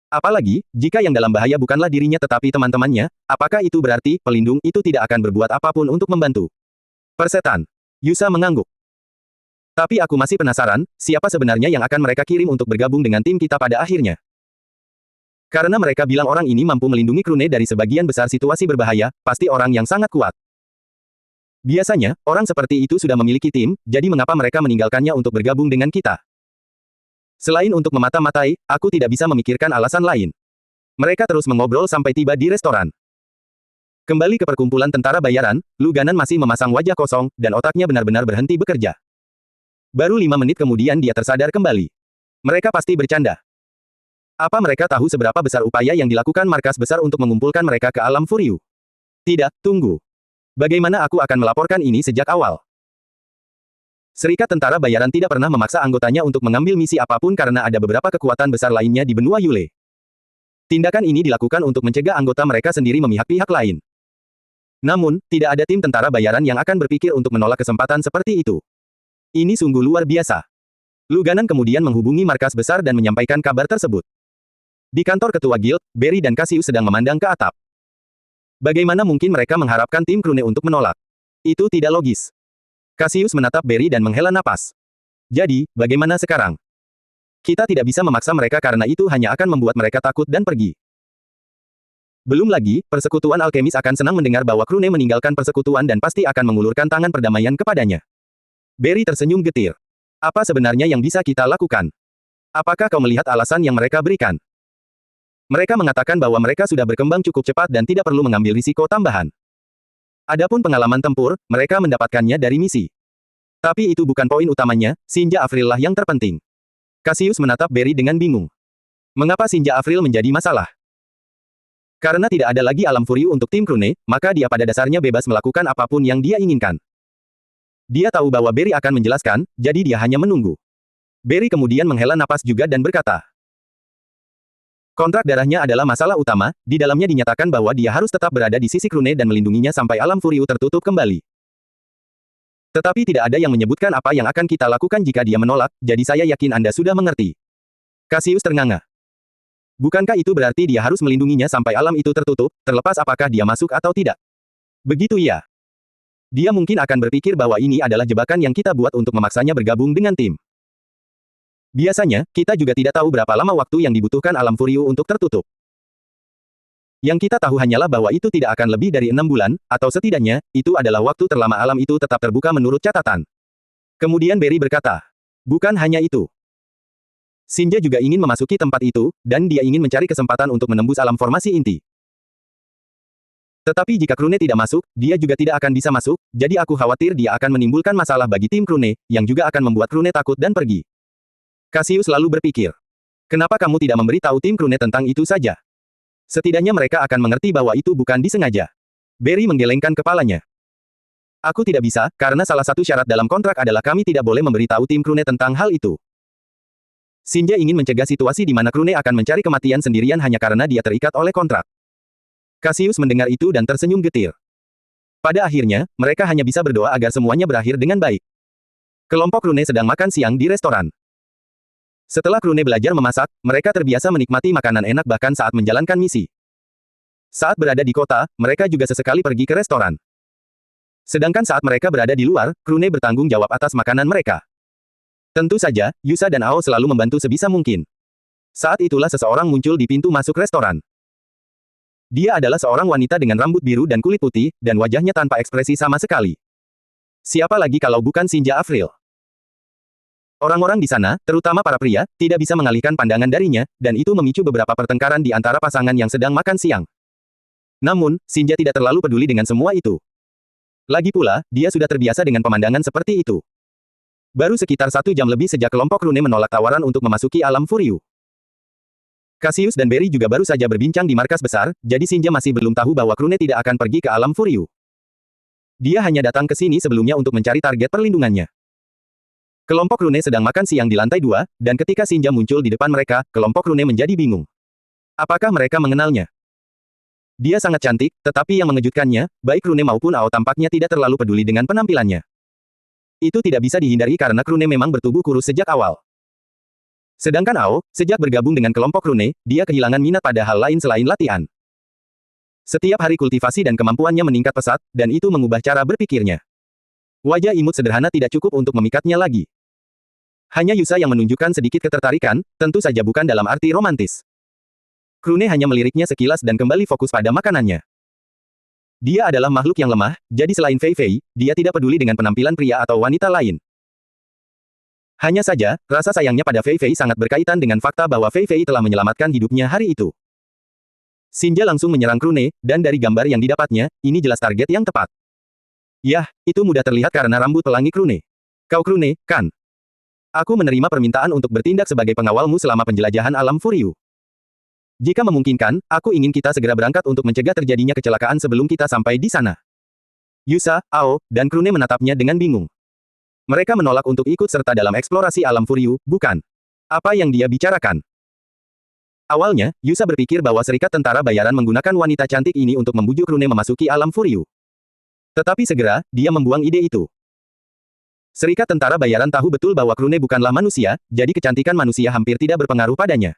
Apalagi, jika yang dalam bahaya bukanlah dirinya tetapi teman-temannya, apakah itu berarti, pelindung itu tidak akan berbuat apapun untuk membantu? Persetan. Yusa mengangguk. Tapi aku masih penasaran, siapa sebenarnya yang akan mereka kirim untuk bergabung dengan tim kita pada akhirnya? Karena mereka bilang orang ini mampu melindungi Krune dari sebagian besar situasi berbahaya, pasti orang yang sangat kuat. Biasanya, orang seperti itu sudah memiliki tim, jadi mengapa mereka meninggalkannya untuk bergabung dengan kita? Selain untuk memata-matai, aku tidak bisa memikirkan alasan lain. Mereka terus mengobrol sampai tiba di restoran. Kembali ke perkumpulan tentara bayaran, Lu Ganan masih memasang wajah kosong, dan otaknya benar-benar berhenti bekerja. Baru 5 menit kemudian dia tersadar kembali. Mereka pasti bercanda. Apa mereka tahu seberapa besar upaya yang dilakukan markas besar untuk mengumpulkan mereka ke alam Furyu? Tidak, tunggu. Bagaimana aku akan melaporkan ini sejak awal? Serikat Tentara Bayaran tidak pernah memaksa anggotanya untuk mengambil misi apapun karena ada beberapa kekuatan besar lainnya di benua Yule. Tindakan ini dilakukan untuk mencegah anggota mereka sendiri memihak pihak lain. Namun, tidak ada tim tentara bayaran yang akan berpikir untuk menolak kesempatan seperti itu. Ini sungguh luar biasa. Lu Ganan kemudian menghubungi markas besar dan menyampaikan kabar tersebut. Di kantor ketua guild, Berry dan Cassius sedang memandang ke atap. Bagaimana mungkin mereka mengharapkan tim Krune untuk menolak? Itu tidak logis. Cassius menatap Berry dan menghela napas. Jadi, bagaimana sekarang? Kita tidak bisa memaksa mereka karena itu hanya akan membuat mereka takut dan pergi. Belum lagi, persekutuan alkemis akan senang mendengar bahwa Krune meninggalkan persekutuan dan pasti akan mengulurkan tangan perdamaian kepadanya. Berry tersenyum getir. Apa sebenarnya yang bisa kita lakukan? Apakah kau melihat alasan yang mereka berikan? Mereka mengatakan bahwa mereka sudah berkembang cukup cepat dan tidak perlu mengambil risiko tambahan. Adapun pengalaman tempur, mereka mendapatkannya dari misi. Tapi itu bukan poin utamanya, Shinja Avril lah yang terpenting. Cassius menatap Berry dengan bingung. Mengapa Shinja Avril menjadi masalah? Karena tidak ada lagi alam Furyu untuk tim Krune, maka dia pada dasarnya bebas melakukan apapun yang dia inginkan. Dia tahu bahwa Berry akan menjelaskan, jadi dia hanya menunggu. Berry kemudian menghela napas juga dan berkata, kontrak darahnya adalah masalah utama, di dalamnya dinyatakan bahwa dia harus tetap berada di sisi Krune dan melindunginya sampai alam Furyu tertutup kembali. Tetapi tidak ada yang menyebutkan apa yang akan kita lakukan jika dia menolak, jadi saya yakin Anda sudah mengerti. Cassius ternganga. Bukankah itu berarti dia harus melindunginya sampai alam itu tertutup, terlepas apakah dia masuk atau tidak? Begitu ya. Dia mungkin akan berpikir bahwa ini adalah jebakan yang kita buat untuk memaksanya bergabung dengan tim. Biasanya, kita juga tidak tahu berapa lama waktu yang dibutuhkan alam Furyu untuk tertutup. Yang kita tahu hanyalah bahwa itu tidak akan lebih dari 6 bulan, atau setidaknya, itu adalah waktu terlama alam itu tetap terbuka menurut catatan. Kemudian Berry berkata, bukan hanya itu. Shinja juga ingin memasuki tempat itu, dan dia ingin mencari kesempatan untuk menembus alam formasi inti. Tetapi jika Krune tidak masuk, dia juga tidak akan bisa masuk, jadi aku khawatir dia akan menimbulkan masalah bagi tim Krune, yang juga akan membuat Krune takut dan pergi. Cassius lalu berpikir, kenapa kamu tidak memberitahu tim Krune tentang itu saja? Setidaknya mereka akan mengerti bahwa itu bukan disengaja. Berry menggelengkan kepalanya. Aku tidak bisa, karena salah satu syarat dalam kontrak adalah kami tidak boleh memberitahu tim Krune tentang hal itu. Shinja ingin mencegah situasi di mana Krune akan mencari kematian sendirian hanya karena dia terikat oleh kontrak. Cassius mendengar itu dan tersenyum getir. Pada akhirnya, mereka hanya bisa berdoa agar semuanya berakhir dengan baik. Kelompok Krune sedang makan siang di restoran. Setelah Krune belajar memasak, mereka terbiasa menikmati makanan enak bahkan saat menjalankan misi. Saat berada di kota, mereka juga sesekali pergi ke restoran. Sedangkan saat mereka berada di luar, Krune bertanggung jawab atas makanan mereka. Tentu saja, Yusa dan Ao selalu membantu sebisa mungkin. Saat itulah seseorang muncul di pintu masuk restoran. Dia adalah seorang wanita dengan rambut biru dan kulit putih, dan wajahnya tanpa ekspresi sama sekali. Siapa lagi kalau bukan Shinja Avril? Orang-orang di sana, terutama para pria, tidak bisa mengalihkan pandangan darinya, dan itu memicu beberapa pertengkaran di antara pasangan yang sedang makan siang. Namun, Shinja tidak terlalu peduli dengan semua itu. Lagi pula, dia sudah terbiasa dengan pemandangan seperti itu. Baru sekitar 1 jam lebih sejak kelompok Krune menolak tawaran untuk memasuki alam Furyu. Cassius dan Berry juga baru saja berbincang di markas besar, jadi Shinja masih belum tahu bahwa Krune tidak akan pergi ke alam Furyu. Dia hanya datang ke sini sebelumnya untuk mencari target perlindungannya. Kelompok Krune sedang makan siang di lantai 2, dan ketika Shinja muncul di depan mereka, kelompok Krune menjadi bingung. Apakah mereka mengenalnya? Dia sangat cantik, tetapi yang mengejutkannya, baik Krune maupun Ao tampaknya tidak terlalu peduli dengan penampilannya. Itu tidak bisa dihindari karena Krune memang bertubuh kurus sejak awal. Sedangkan Ao, sejak bergabung dengan kelompok Krune, dia kehilangan minat pada hal lain selain latihan. Setiap hari kultivasi dan kemampuannya meningkat pesat, dan itu mengubah cara berpikirnya. Wajah imut sederhana tidak cukup untuk memikatnya lagi. Hanya Yusa yang menunjukkan sedikit ketertarikan, tentu saja bukan dalam arti romantis. Krune hanya meliriknya sekilas dan kembali fokus pada makanannya. Dia adalah makhluk yang lemah, jadi selain Fei Fei, dia tidak peduli dengan penampilan pria atau wanita lain. Hanya saja, rasa sayangnya pada Fei Fei sangat berkaitan dengan fakta bahwa Fei Fei telah menyelamatkan hidupnya hari itu. Xinjia langsung menyerang Krune, dan dari gambar yang didapatnya, ini jelas target yang tepat. Yah, itu mudah terlihat karena rambut pelangi Krune. Kau Krune, kan? Aku menerima permintaan untuk bertindak sebagai pengawalmu selama penjelajahan alam Furyu. Jika memungkinkan, aku ingin kita segera berangkat untuk mencegah terjadinya kecelakaan sebelum kita sampai di sana. Yusa, Ao, dan Krune menatapnya dengan bingung. Mereka menolak untuk ikut serta dalam eksplorasi alam Furyu, bukan? Apa yang dia bicarakan? Awalnya, Yusa berpikir bahwa Serikat Tentara Bayaran menggunakan wanita cantik ini untuk membujuk Krune memasuki alam Furyu. Tetapi segera, dia membuang ide itu. Serikat Tentara Bayaran tahu betul bahwa Krune bukanlah manusia, jadi kecantikan manusia hampir tidak berpengaruh padanya.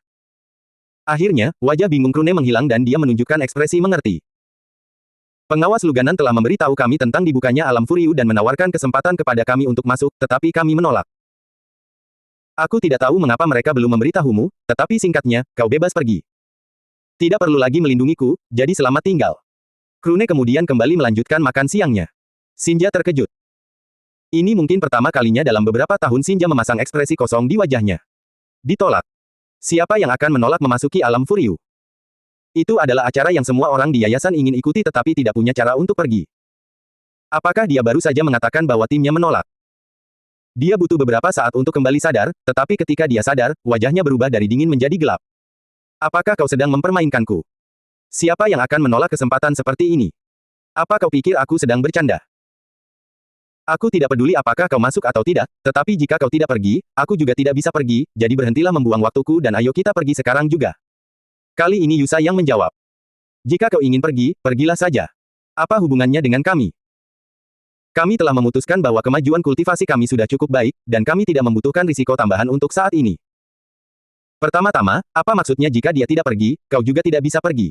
Akhirnya, wajah bingung Krune menghilang dan dia menunjukkan ekspresi mengerti. Pengawas Luganan telah memberitahu kami tentang dibukanya alam Furyu dan menawarkan kesempatan kepada kami untuk masuk, tetapi kami menolak. Aku tidak tahu mengapa mereka belum memberitahumu, tetapi singkatnya, kau bebas pergi. Tidak perlu lagi melindungiku, jadi selamat tinggal. Krune kemudian kembali melanjutkan makan siangnya. Xinjia terkejut. Ini mungkin pertama kalinya dalam beberapa tahun Xinjia memasang ekspresi kosong di wajahnya. Ditolak. Siapa yang akan menolak memasuki alam Furyu? Itu adalah acara yang semua orang di yayasan ingin ikuti tetapi tidak punya cara untuk pergi. Apakah dia baru saja mengatakan bahwa timnya menolak? Dia butuh beberapa saat untuk kembali sadar, tetapi ketika dia sadar, wajahnya berubah dari dingin menjadi gelap. Apakah kau sedang mempermainkanku? Siapa yang akan menolak kesempatan seperti ini? Apa kau pikir aku sedang bercanda? Aku tidak peduli apakah kau masuk atau tidak, tetapi jika kau tidak pergi, aku juga tidak bisa pergi, jadi berhentilah membuang waktuku dan ayo kita pergi sekarang juga. Kali ini Yusa yang menjawab. Jika kau ingin pergi, pergilah saja. Apa hubungannya dengan kami? Kami telah memutuskan bahwa kemajuan kultivasi kami sudah cukup baik, dan kami tidak membutuhkan risiko tambahan untuk saat ini. Pertama-tama, apa maksudnya jika dia tidak pergi, kau juga tidak bisa pergi?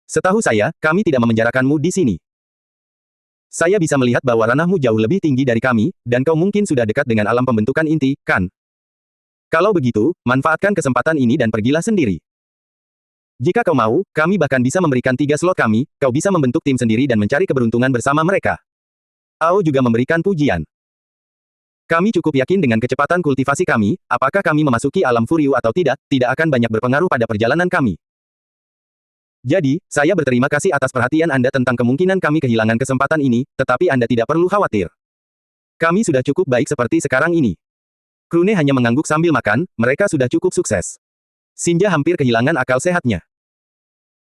Setahu saya, kami tidak memenjarakanmu di sini. Saya bisa melihat bahwa ranahmu jauh lebih tinggi dari kami, dan kau mungkin sudah dekat dengan alam pembentukan inti, kan? Kalau begitu, manfaatkan kesempatan ini dan pergilah sendiri. Jika kau mau, kami bahkan bisa memberikan 3 slot kami, kau bisa membentuk tim sendiri dan mencari keberuntungan bersama mereka. Ao juga memberikan pujian. Kami cukup yakin dengan kecepatan kultivasi kami, apakah kami memasuki alam Furyu atau tidak akan banyak berpengaruh pada perjalanan kami. Jadi, saya berterima kasih atas perhatian Anda tentang kemungkinan kami kehilangan kesempatan ini, tetapi Anda tidak perlu khawatir. Kami sudah cukup baik seperti sekarang ini. Krune hanya mengangguk sambil makan, mereka sudah cukup sukses. Xinjia hampir kehilangan akal sehatnya.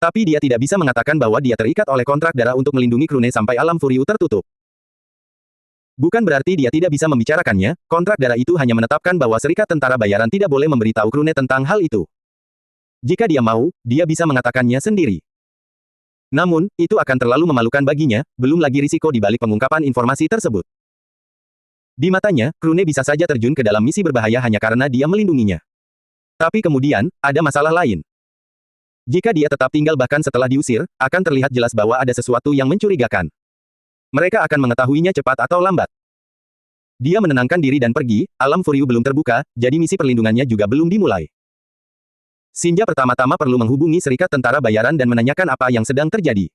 Tapi dia tidak bisa mengatakan bahwa dia terikat oleh kontrak darah untuk melindungi Krune sampai alam Furyu tertutup. Bukan berarti dia tidak bisa membicarakannya, kontrak darah itu hanya menetapkan bahwa Serikat Tentara Bayaran tidak boleh memberitahu Krune tentang hal itu. Jika dia mau, dia bisa mengatakannya sendiri. Namun, itu akan terlalu memalukan baginya, belum lagi risiko di balik pengungkapan informasi tersebut. Di matanya, Krune bisa saja terjun ke dalam misi berbahaya hanya karena dia melindunginya. Tapi kemudian, ada masalah lain. Jika dia tetap tinggal bahkan setelah diusir, akan terlihat jelas bahwa ada sesuatu yang mencurigakan. Mereka akan mengetahuinya cepat atau lambat. Dia menenangkan diri dan pergi, alam Furyu belum terbuka, jadi misi perlindungannya juga belum dimulai. Xinjia pertama-tama perlu menghubungi Serikat Tentara Bayaran dan menanyakan apa yang sedang terjadi.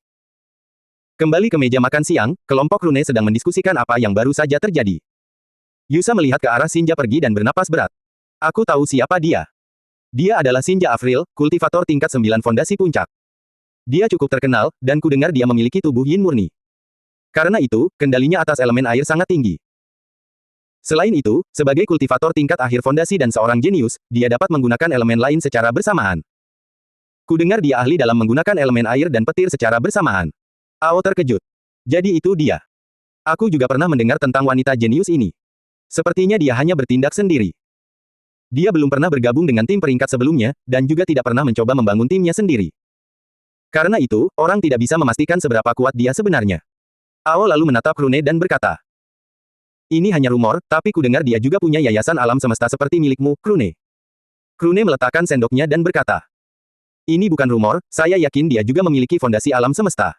Kembali ke meja makan siang, kelompok Krune sedang mendiskusikan apa yang baru saja terjadi. Yusa melihat ke arah Xinjia pergi dan bernapas berat. Aku tahu siapa dia. Dia adalah Xinjia Avril, kultivator tingkat 9 fondasi puncak. Dia cukup terkenal, dan kudengar dia memiliki tubuh yin murni. Karena itu, kendalinya atas elemen air sangat tinggi. Selain itu, sebagai kultivator tingkat akhir fondasi dan seorang jenius, dia dapat menggunakan elemen lain secara bersamaan. Kudengar dia ahli dalam menggunakan elemen air dan petir secara bersamaan. Ao terkejut. Jadi itu dia. Aku juga pernah mendengar tentang wanita jenius ini. Sepertinya dia hanya bertindak sendiri. Dia belum pernah bergabung dengan tim peringkat sebelumnya, dan juga tidak pernah mencoba membangun timnya sendiri. Karena itu, orang tidak bisa memastikan seberapa kuat dia sebenarnya. Ao lalu menatap Krune dan berkata, ini hanya rumor, tapi kudengar dia juga punya yayasan alam semesta seperti milikmu, Krune. Krune meletakkan sendoknya dan berkata, ini bukan rumor, saya yakin dia juga memiliki fondasi alam semesta.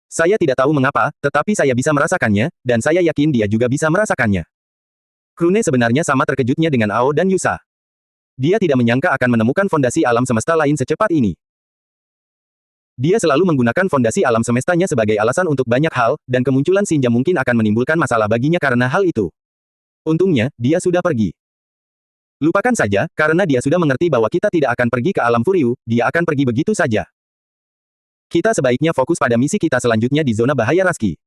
Saya tidak tahu mengapa, tetapi saya bisa merasakannya, dan saya yakin dia juga bisa merasakannya. Krune sebenarnya sama terkejutnya dengan Ao dan Yusa. Dia tidak menyangka akan menemukan fondasi alam semesta lain secepat ini. Dia selalu menggunakan fondasi alam semestanya sebagai alasan untuk banyak hal, dan kemunculan Xinja mungkin akan menimbulkan masalah baginya karena hal itu. Untungnya, dia sudah pergi. Lupakan saja, karena dia sudah mengerti bahwa kita tidak akan pergi ke alam Furiu, dia akan pergi begitu saja. Kita sebaiknya fokus pada misi kita selanjutnya di zona bahaya Raski.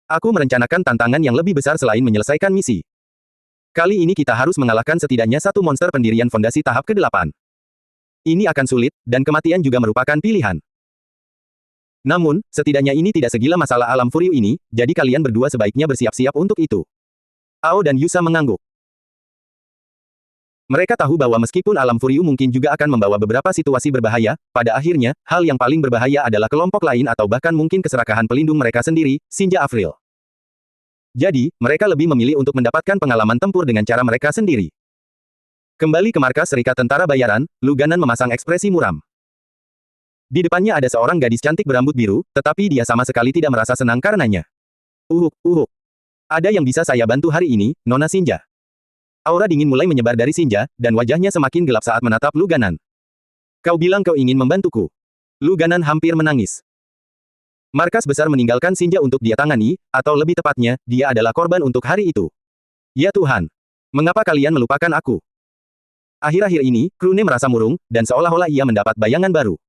Aku merencanakan tantangan yang lebih besar selain menyelesaikan misi. Kali ini kita harus mengalahkan setidaknya satu monster pendirian fondasi tahap ke-8. Ini akan sulit, dan kematian juga merupakan pilihan. Namun, setidaknya ini tidak segila masalah alam Furiu ini, jadi kalian berdua sebaiknya bersiap-siap untuk itu. Ao dan Yusa mengangguk. Mereka tahu bahwa meskipun alam Furiu mungkin juga akan membawa beberapa situasi berbahaya, pada akhirnya, hal yang paling berbahaya adalah kelompok lain atau bahkan mungkin keserakahan pelindung mereka sendiri, Xinja Avril. Jadi, mereka lebih memilih untuk mendapatkan pengalaman tempur dengan cara mereka sendiri. Kembali ke markas Serikat Tentara Bayaran, Lu Ganan memasang ekspresi muram. Di depannya ada seorang gadis cantik berambut biru, tetapi dia sama sekali tidak merasa senang karenanya. Uhuk. Ada yang bisa saya bantu hari ini, Nona Xinja? Aura dingin mulai menyebar dari Xinja, dan wajahnya semakin gelap saat menatap Lu Ganan. Kau bilang kau ingin membantuku. Lu Ganan hampir menangis. Markas besar meninggalkan Xinja untuk dia tangani, atau lebih tepatnya, dia adalah korban untuk hari itu. Ya Tuhan. Mengapa kalian melupakan aku? Akhir-akhir ini, Krune merasa murung, dan seolah-olah ia mendapat bayangan baru.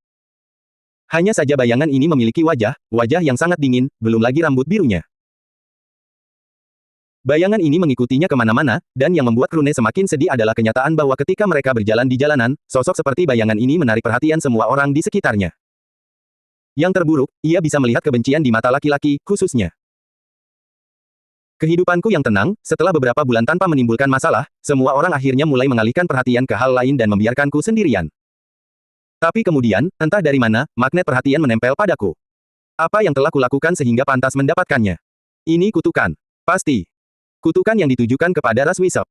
Hanya saja bayangan ini memiliki wajah yang sangat dingin, belum lagi rambut birunya. Bayangan ini mengikutinya kemana-mana, dan yang membuat Krune semakin sedih adalah kenyataan bahwa ketika mereka berjalan di jalanan, sosok seperti bayangan ini menarik perhatian semua orang di sekitarnya. Yang terburuk, ia bisa melihat kebencian di mata laki-laki, khususnya. Kehidupanku yang tenang, setelah beberapa bulan tanpa menimbulkan masalah, semua orang akhirnya mulai mengalihkan perhatian ke hal lain dan membiarkanku sendirian. Tapi kemudian, entah dari mana, magnet perhatian menempel padaku. Apa yang telah kulakukan sehingga pantas mendapatkannya? Ini kutukan. Pasti. Kutukan yang ditujukan kepada ras Wisep.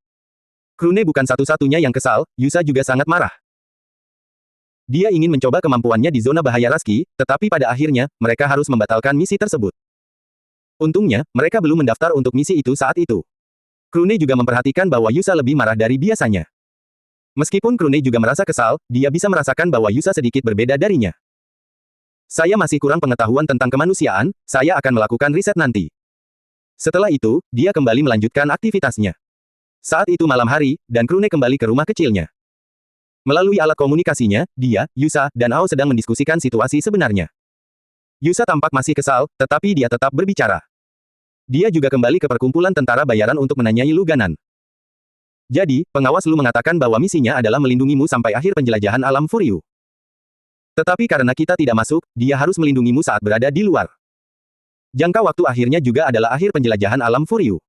Krune bukan satu-satunya yang kesal, Yusa juga sangat marah. Dia ingin mencoba kemampuannya di zona bahaya Raski, tetapi pada akhirnya, mereka harus membatalkan misi tersebut. Untungnya, mereka belum mendaftar untuk misi itu saat itu. Krune juga memperhatikan bahwa Yusa lebih marah dari biasanya. Meskipun Krune juga merasa kesal, dia bisa merasakan bahwa Yusa sedikit berbeda darinya. Saya masih kurang pengetahuan tentang kemanusiaan, saya akan melakukan riset nanti. Setelah itu, dia kembali melanjutkan aktivitasnya. Saat itu malam hari, dan Krune kembali ke rumah kecilnya. Melalui alat komunikasinya, dia, Yusa, dan Ao sedang mendiskusikan situasi sebenarnya. Yusa tampak masih kesal, tetapi dia tetap berbicara. Dia juga kembali ke perkumpulan tentara bayaran untuk menanyai Lu Ganan. Jadi, pengawas Lu mengatakan bahwa misinya adalah melindungimu sampai akhir penjelajahan alam Furiu. Tetapi karena kita tidak masuk, dia harus melindungimu saat berada di luar. Jangka waktu akhirnya juga adalah akhir penjelajahan alam Furiu.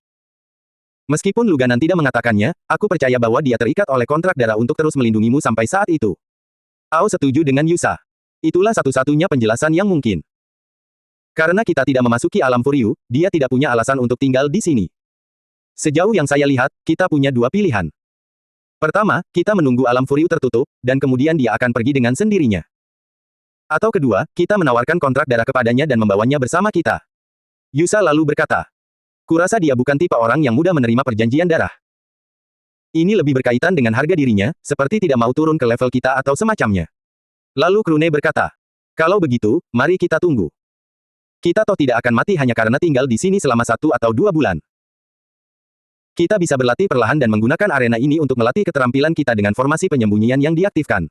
Meskipun Lu Ganan tidak mengatakannya, aku percaya bahwa dia terikat oleh kontrak darah untuk terus melindungimu sampai saat itu. Ao setuju dengan Yusa. Itulah satu-satunya penjelasan yang mungkin. Karena kita tidak memasuki alam Furiu, dia tidak punya alasan untuk tinggal di sini. Sejauh yang saya lihat, kita punya dua pilihan. Pertama, kita menunggu alam Furiu tertutup, dan kemudian dia akan pergi dengan sendirinya. Atau kedua, kita menawarkan kontrak darah kepadanya dan membawanya bersama kita. Yusa lalu berkata. Kurasa dia bukan tipe orang yang mudah menerima perjanjian darah. Ini lebih berkaitan dengan harga dirinya, seperti tidak mau turun ke level kita atau semacamnya. Lalu Krune berkata. Kalau begitu, mari kita tunggu. Kita toh tidak akan mati hanya karena tinggal di sini selama 1 atau 2 bulan. Kita bisa berlatih perlahan dan menggunakan arena ini untuk melatih keterampilan kita dengan formasi penyembunyian yang diaktifkan.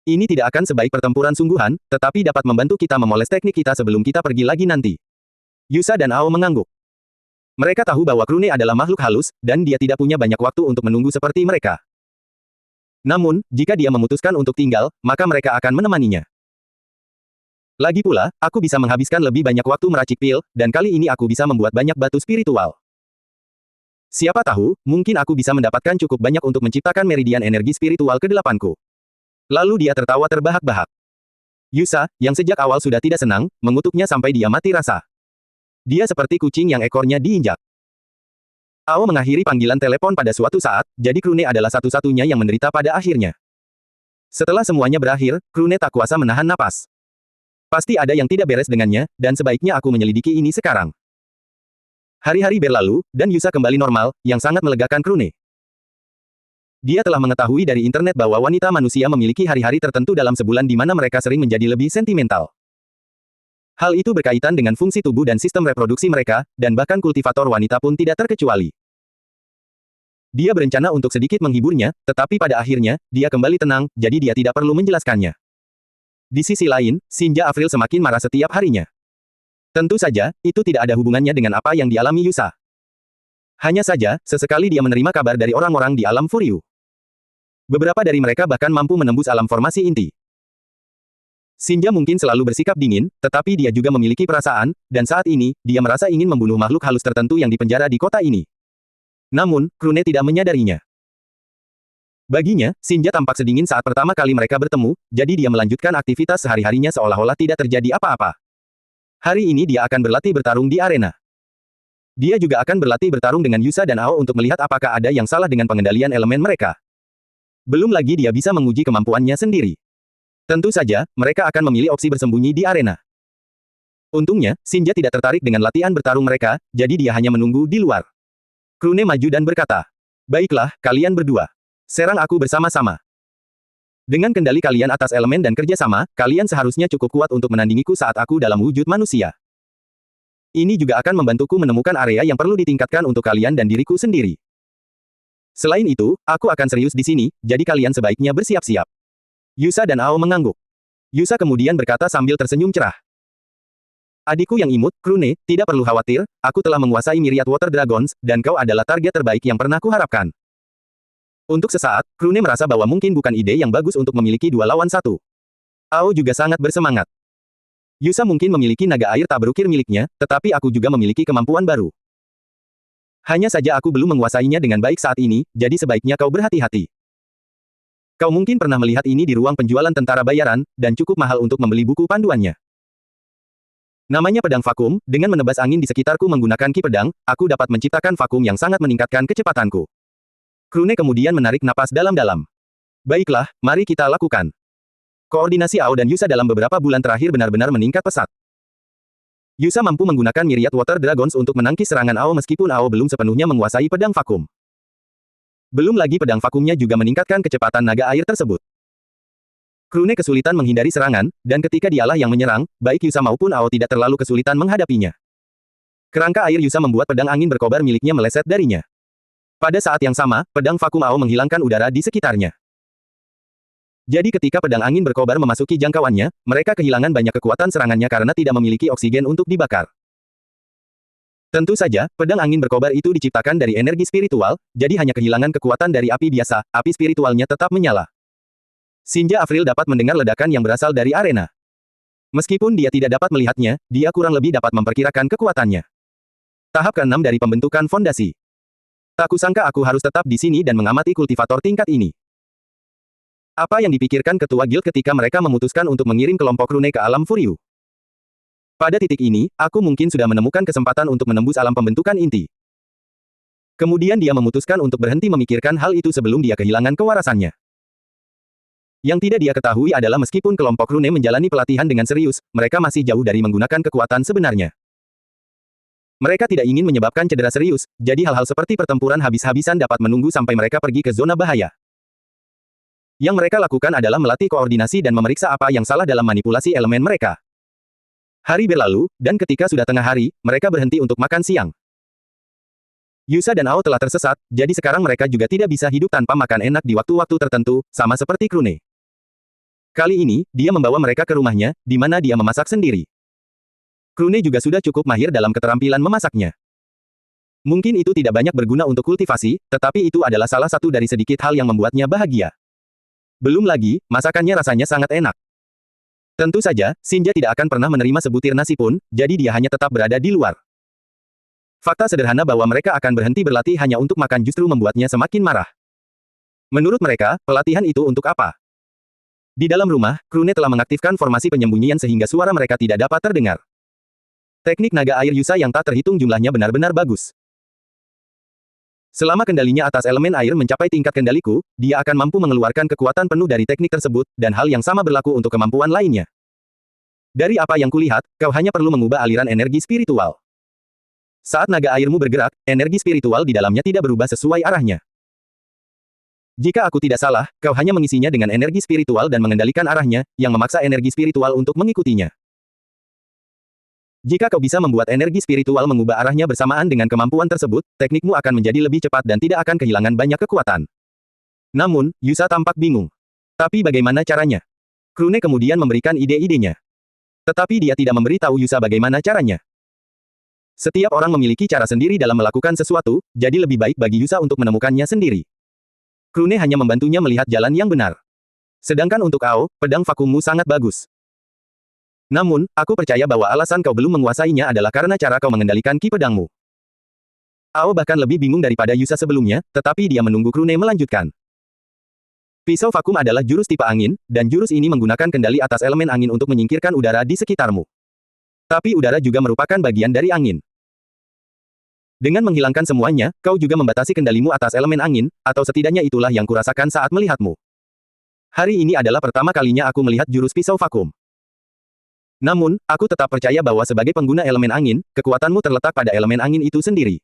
Ini tidak akan sebaik pertempuran sungguhan, tetapi dapat membantu kita memoles teknik kita sebelum kita pergi lagi nanti. Yusa dan Ao mengangguk. Mereka tahu bahwa Krune adalah makhluk halus, dan dia tidak punya banyak waktu untuk menunggu seperti mereka. Namun, jika dia memutuskan untuk tinggal, maka mereka akan menemaninya. Lagi pula, aku bisa menghabiskan lebih banyak waktu meracik pil, dan kali ini aku bisa membuat banyak batu spiritual. Siapa tahu, mungkin aku bisa mendapatkan cukup banyak untuk menciptakan meridian energi spiritual ke-8ku. Lalu dia tertawa terbahak-bahak. Yusa, yang sejak awal sudah tidak senang, mengutuknya sampai dia mati rasa. Dia seperti kucing yang ekornya diinjak. Ao mengakhiri panggilan telepon pada suatu saat, jadi Krune adalah satu-satunya yang menderita pada akhirnya. Setelah semuanya berakhir, Krune tak kuasa menahan napas. Pasti ada yang tidak beres dengannya, dan sebaiknya aku menyelidiki ini sekarang. Hari-hari berlalu, dan Yusa kembali normal, yang sangat melegakan Krune. Dia telah mengetahui dari internet bahwa wanita manusia memiliki hari-hari tertentu dalam sebulan di mana mereka sering menjadi lebih sentimental. Hal itu berkaitan dengan fungsi tubuh dan sistem reproduksi mereka, dan bahkan kultivator wanita pun tidak terkecuali. Dia berencana untuk sedikit menghiburnya, tetapi pada akhirnya, dia kembali tenang, jadi dia tidak perlu menjelaskannya. Di sisi lain, Shinja Avril semakin marah setiap harinya. Tentu saja, itu tidak ada hubungannya dengan apa yang dialami Yusa. Hanya saja, sesekali dia menerima kabar dari orang-orang di alam Furyu. Beberapa dari mereka bahkan mampu menembus alam formasi inti. Shinja mungkin selalu bersikap dingin, tetapi dia juga memiliki perasaan, dan saat ini, dia merasa ingin membunuh makhluk halus tertentu yang dipenjara di kota ini. Namun, Krune tidak menyadarinya. Baginya, Shinja tampak sedingin saat pertama kali mereka bertemu, jadi dia melanjutkan aktivitas sehari-harinya seolah-olah tidak terjadi apa-apa. Hari ini dia akan berlatih bertarung di arena. Dia juga akan berlatih bertarung dengan Yusa dan Ao untuk melihat apakah ada yang salah dengan pengendalian elemen mereka. Belum lagi dia bisa menguji kemampuannya sendiri. Tentu saja, mereka akan memilih opsi bersembunyi di arena. Untungnya, Shinja tidak tertarik dengan latihan bertarung mereka, jadi dia hanya menunggu di luar. Krune maju dan berkata, "Baiklah, kalian berdua. Serang aku bersama-sama. Dengan kendali kalian atas elemen dan kerjasama, kalian seharusnya cukup kuat untuk menandingiku saat aku dalam wujud manusia. Ini juga akan membantuku menemukan area yang perlu ditingkatkan untuk kalian dan diriku sendiri. Selain itu, aku akan serius di sini, jadi kalian sebaiknya bersiap-siap." Yusa dan Ao mengangguk. Yusa kemudian berkata sambil tersenyum cerah. "Adikku yang imut, Krune, tidak perlu khawatir, aku telah menguasai Myriad Water Dragons, dan kau adalah target terbaik yang pernah kuharapkan." Untuk sesaat, Krune merasa bahwa mungkin bukan ide yang bagus untuk memiliki 2 lawan 1. Ao juga sangat bersemangat. Yusa mungkin memiliki naga air tak berukir miliknya, tetapi aku juga memiliki kemampuan baru. Hanya saja aku belum menguasainya dengan baik saat ini, jadi sebaiknya kau berhati-hati. Kau mungkin pernah melihat ini di ruang penjualan tentara bayaran, dan cukup mahal untuk membeli buku panduannya. Namanya pedang vakum, dengan menebas angin di sekitarku menggunakan ki pedang, aku dapat menciptakan vakum yang sangat meningkatkan kecepatanku. Krune kemudian menarik napas dalam-dalam. Baiklah, mari kita lakukan. Koordinasi Ao dan Yusa dalam beberapa bulan terakhir benar-benar meningkat pesat. Yusa mampu menggunakan Myriad Water Dragons untuk menangkis serangan Ao meskipun Ao belum sepenuhnya menguasai pedang vakum. Belum lagi pedang vakumnya juga meningkatkan kecepatan naga air tersebut. Krune kesulitan menghindari serangan, dan ketika dialah yang menyerang, baik Yusa maupun Ao tidak terlalu kesulitan menghadapinya. Kerangka air Yusa membuat pedang angin berkobar miliknya meleset darinya. Pada saat yang sama, pedang vakum Ao menghilangkan udara di sekitarnya. Jadi ketika pedang angin berkobar memasuki jangkauannya, mereka kehilangan banyak kekuatan serangannya karena tidak memiliki oksigen untuk dibakar. Tentu saja, pedang angin berkobar itu diciptakan dari energi spiritual, jadi hanya kehilangan kekuatan dari api biasa, api spiritualnya tetap menyala. Shinja Avril dapat mendengar ledakan yang berasal dari arena. Meskipun dia tidak dapat melihatnya, dia kurang lebih dapat memperkirakan kekuatannya. Tahap ke-6 dari pembentukan fondasi. Tak kusangka aku harus tetap di sini dan mengamati kultivator tingkat ini. Apa yang dipikirkan ketua guild ketika mereka memutuskan untuk mengirim kelompok Krune ke alam Furyu? Pada titik ini, aku mungkin sudah menemukan kesempatan untuk menembus alam pembentukan inti. Kemudian dia memutuskan untuk berhenti memikirkan hal itu sebelum dia kehilangan kewarasannya. Yang tidak dia ketahui adalah meskipun kelompok Krune menjalani pelatihan dengan serius, mereka masih jauh dari menggunakan kekuatan sebenarnya. Mereka tidak ingin menyebabkan cedera serius, jadi hal-hal seperti pertempuran habis-habisan dapat menunggu sampai mereka pergi ke zona bahaya. Yang mereka lakukan adalah melatih koordinasi dan memeriksa apa yang salah dalam manipulasi elemen mereka. Hari berlalu, dan ketika sudah tengah hari, mereka berhenti untuk makan siang. Yusa dan Ao telah tersesat, jadi sekarang mereka juga tidak bisa hidup tanpa makan enak di waktu-waktu tertentu, sama seperti Krune. Kali ini, dia membawa mereka ke rumahnya, di mana dia memasak sendiri. Krune juga sudah cukup mahir dalam keterampilan memasaknya. Mungkin itu tidak banyak berguna untuk kultivasi, tetapi itu adalah salah satu dari sedikit hal yang membuatnya bahagia. Belum lagi, masakannya rasanya sangat enak. Tentu saja, Shinja tidak akan pernah menerima sebutir nasi pun, jadi dia hanya tetap berada di luar. Fakta sederhana bahwa mereka akan berhenti berlatih hanya untuk makan justru membuatnya semakin marah. Menurut mereka, pelatihan itu untuk apa? Di dalam rumah, Krune telah mengaktifkan formasi penyembunyian sehingga suara mereka tidak dapat terdengar. Teknik naga air Yusa yang tak terhitung jumlahnya benar-benar bagus. Selama kendalinya atas elemen air mencapai tingkat kendaliku, dia akan mampu mengeluarkan kekuatan penuh dari teknik tersebut, dan hal yang sama berlaku untuk kemampuan lainnya. Dari apa yang kulihat, kau hanya perlu mengubah aliran energi spiritual. Saat naga airmu bergerak, energi spiritual di dalamnya tidak berubah sesuai arahnya. Jika aku tidak salah, kau hanya mengisinya dengan energi spiritual dan mengendalikan arahnya, yang memaksa energi spiritual untuk mengikutinya. Jika kau bisa membuat energi spiritual mengubah arahnya bersamaan dengan kemampuan tersebut, teknikmu akan menjadi lebih cepat dan tidak akan kehilangan banyak kekuatan. Namun, Yusa tampak bingung. Tapi bagaimana caranya? Krune kemudian memberikan ide-idenya. Tetapi dia tidak memberitahu Yusa bagaimana caranya. Setiap orang memiliki cara sendiri dalam melakukan sesuatu, jadi lebih baik bagi Yusa untuk menemukannya sendiri. Krune hanya membantunya melihat jalan yang benar. Sedangkan untuk Ao, pedang vakummu sangat bagus. Namun, aku percaya bahwa alasan kau belum menguasainya adalah karena cara kau mengendalikan ki pedangmu. Ao bahkan lebih bingung daripada Yusa sebelumnya, tetapi dia menunggu Krune melanjutkan. Pisau vakum adalah jurus tipe angin, dan jurus ini menggunakan kendali atas elemen angin untuk menyingkirkan udara di sekitarmu. Tapi udara juga merupakan bagian dari angin. Dengan menghilangkan semuanya, kau juga membatasi kendalimu atas elemen angin, atau setidaknya itulah yang kurasakan saat melihatmu. Hari ini adalah pertama kalinya aku melihat jurus pisau vakum. Namun, aku tetap percaya bahwa sebagai pengguna elemen angin, kekuatanmu terletak pada elemen angin itu sendiri.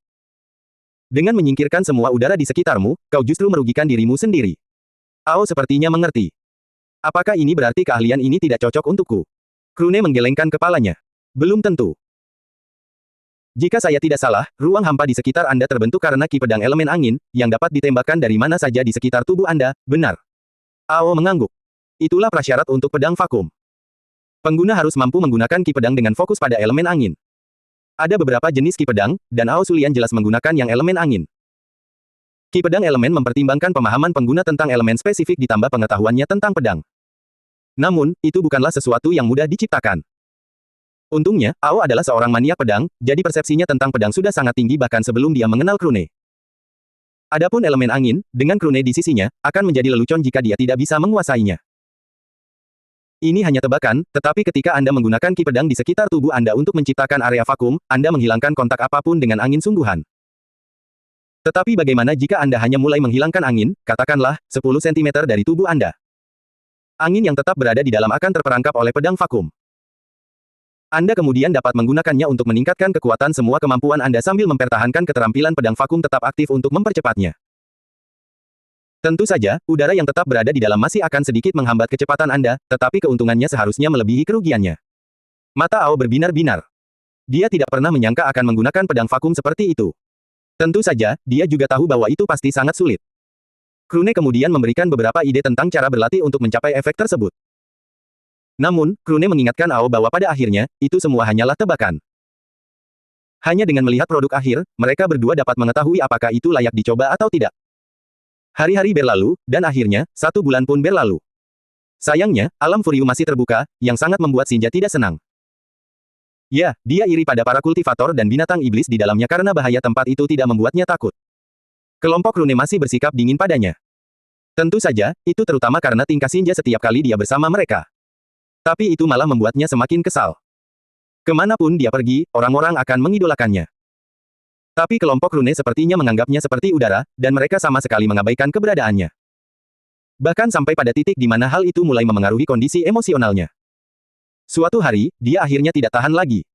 Dengan menyingkirkan semua udara di sekitarmu, kau justru merugikan dirimu sendiri. Ao sepertinya mengerti. Apakah ini berarti keahlian ini tidak cocok untukku? Krune menggelengkan kepalanya. Belum tentu. Jika saya tidak salah, ruang hampa di sekitar Anda terbentuk karena ki pedang elemen angin, yang dapat ditembakkan dari mana saja di sekitar tubuh Anda, benar? Ao mengangguk. Itulah prasyarat untuk pedang vakum. Pengguna harus mampu menggunakan ki pedang dengan fokus pada elemen angin. Ada beberapa jenis ki pedang, dan Ao Sulian jelas menggunakan yang elemen angin. Ki pedang elemen mempertimbangkan pemahaman pengguna tentang elemen spesifik ditambah pengetahuannya tentang pedang. Namun, itu bukanlah sesuatu yang mudah diciptakan. Untungnya, Ao adalah seorang maniak pedang, jadi persepsinya tentang pedang sudah sangat tinggi bahkan sebelum dia mengenal Krune. Adapun elemen angin, dengan Krune di sisinya, akan menjadi lelucon jika dia tidak bisa menguasainya. Ini hanya tebakan, tetapi ketika Anda menggunakan ki pedang di sekitar tubuh Anda untuk menciptakan area vakum, Anda menghilangkan kontak apapun dengan angin sungguhan. Tetapi bagaimana jika Anda hanya mulai menghilangkan angin, katakanlah, 10 cm dari tubuh Anda? Angin yang tetap berada di dalam akan terperangkap oleh pedang vakum. Anda kemudian dapat menggunakannya untuk meningkatkan kekuatan semua kemampuan Anda sambil mempertahankan keterampilan pedang vakum tetap aktif untuk mempercepatnya. Tentu saja, udara yang tetap berada di dalam masih akan sedikit menghambat kecepatan Anda, tetapi keuntungannya seharusnya melebihi kerugiannya. Mata Ao berbinar-binar. Dia tidak pernah menyangka akan menggunakan pedang vakum seperti itu. Tentu saja, dia juga tahu bahwa itu pasti sangat sulit. Krune kemudian memberikan beberapa ide tentang cara berlatih untuk mencapai efek tersebut. Namun, Krune mengingatkan Ao bahwa pada akhirnya, itu semua hanyalah tebakan. Hanya dengan melihat produk akhir, mereka berdua dapat mengetahui apakah itu layak dicoba atau tidak. Hari-hari berlalu, dan akhirnya, 1 bulan pun berlalu. Sayangnya, alam Furiu masih terbuka, yang sangat membuat Shinja tidak senang. Ya, dia iri pada para kultivator dan binatang iblis di dalamnya karena bahaya tempat itu tidak membuatnya takut. Kelompok Krune masih bersikap dingin padanya. Tentu saja, itu terutama karena tingkah Shinja setiap kali dia bersama mereka. Tapi itu malah membuatnya semakin kesal. Kemanapun dia pergi, orang-orang akan mengidolakannya. Tapi kelompok Krune sepertinya menganggapnya seperti udara, dan mereka sama sekali mengabaikan keberadaannya. Bahkan sampai pada titik di mana hal itu mulai memengaruhi kondisi emosionalnya. Suatu hari, dia akhirnya tidak tahan lagi.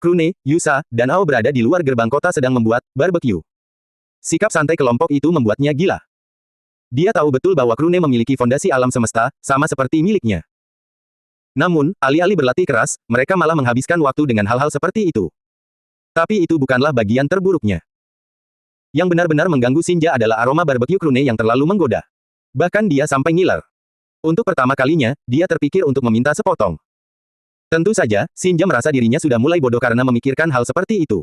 Krune, Yusa, dan Ao berada di luar gerbang kota sedang membuat barbecue. Sikap santai kelompok itu membuatnya gila. Dia tahu betul bahwa Krune memiliki fondasi alam semesta, sama seperti miliknya. Namun, alih-alih berlatih keras, mereka malah menghabiskan waktu dengan hal-hal seperti itu. Tapi itu bukanlah bagian terburuknya. Yang benar-benar mengganggu Shinja adalah aroma barbecue Krune yang terlalu menggoda. Bahkan dia sampai ngiler. Untuk pertama kalinya, dia terpikir untuk meminta sepotong. Tentu saja, Shinja merasa dirinya sudah mulai bodoh karena memikirkan hal seperti itu.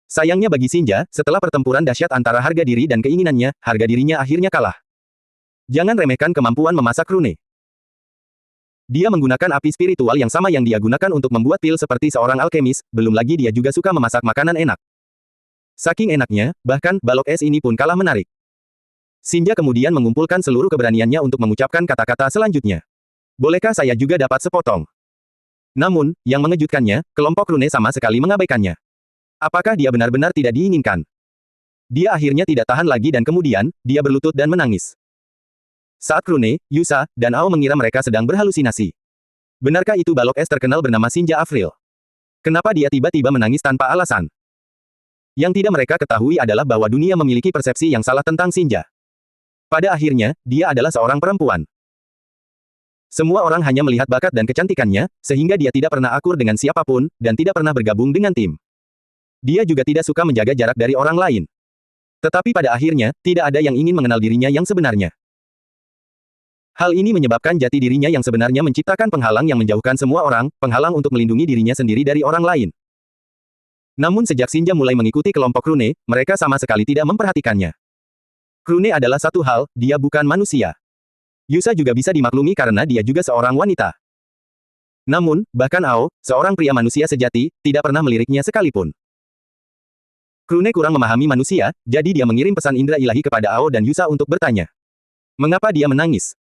Sayangnya bagi Shinja, setelah pertempuran dahsyat antara harga diri dan keinginannya, harga dirinya akhirnya kalah. Jangan remehkan kemampuan memasak Krune. Dia menggunakan api spiritual yang sama yang dia gunakan untuk membuat pil seperti seorang alkemis, belum lagi dia juga suka memasak makanan enak. Saking enaknya, bahkan, balok es ini pun kalah menarik. Shinja kemudian mengumpulkan seluruh keberaniannya untuk mengucapkan kata-kata selanjutnya. Bolehkah saya juga dapat sepotong? Namun, yang mengejutkannya, kelompok Krune sama sekali mengabaikannya. Apakah dia benar-benar tidak diinginkan? Dia akhirnya tidak tahan lagi dan kemudian, dia berlutut dan menangis. Saat Krune, Yusa, dan Ao mengira mereka sedang berhalusinasi. Benarkah itu balok es terkenal bernama Shinja Afril? Kenapa dia tiba-tiba menangis tanpa alasan? Yang tidak mereka ketahui adalah bahwa dunia memiliki persepsi yang salah tentang Shinja. Pada akhirnya, dia adalah seorang perempuan. Semua orang hanya melihat bakat dan kecantikannya, sehingga dia tidak pernah akur dengan siapapun, dan tidak pernah bergabung dengan tim. Dia juga tidak suka menjaga jarak dari orang lain. Tetapi pada akhirnya, tidak ada yang ingin mengenal dirinya yang sebenarnya. Hal ini menyebabkan jati dirinya yang sebenarnya menciptakan penghalang yang menjauhkan semua orang, penghalang untuk melindungi dirinya sendiri dari orang lain. Namun sejak Shinja mulai mengikuti kelompok Krune, mereka sama sekali tidak memperhatikannya. Krune adalah satu hal, dia bukan manusia. Yusa juga bisa dimaklumi karena dia juga seorang wanita. Namun, bahkan Ao, seorang pria manusia sejati, tidak pernah meliriknya sekalipun. Krune kurang memahami manusia, jadi dia mengirim pesan indera ilahi kepada Ao dan Yusa untuk bertanya. Mengapa dia menangis?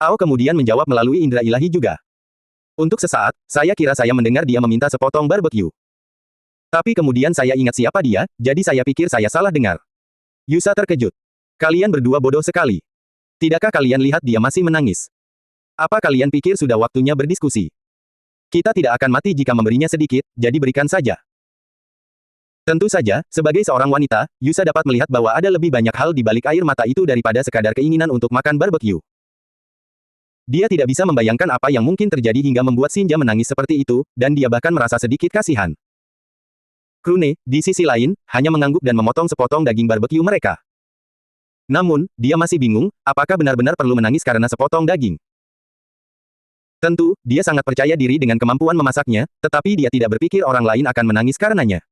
Ao kemudian menjawab melalui indera ilahi juga. Untuk sesaat, saya kira saya mendengar dia meminta sepotong barbeque. Tapi kemudian saya ingat siapa dia, jadi saya pikir saya salah dengar. Yusa terkejut. Kalian berdua bodoh sekali. Tidakkah kalian lihat dia masih menangis? Apa kalian pikir sudah waktunya berdiskusi? Kita tidak akan mati jika memberinya sedikit, jadi berikan saja. Tentu saja, sebagai seorang wanita, Yusa dapat melihat bahwa ada lebih banyak hal di balik air mata itu daripada sekadar keinginan untuk makan barbeque. Dia tidak bisa membayangkan apa yang mungkin terjadi hingga membuat Shinja menangis seperti itu, dan dia bahkan merasa sedikit kasihan. Krune, di sisi lain, hanya mengangguk dan memotong sepotong daging barbeque mereka. Namun, dia masih bingung, apakah benar-benar perlu menangis karena sepotong daging. Tentu, dia sangat percaya diri dengan kemampuan memasaknya, tetapi dia tidak berpikir orang lain akan menangis karenanya.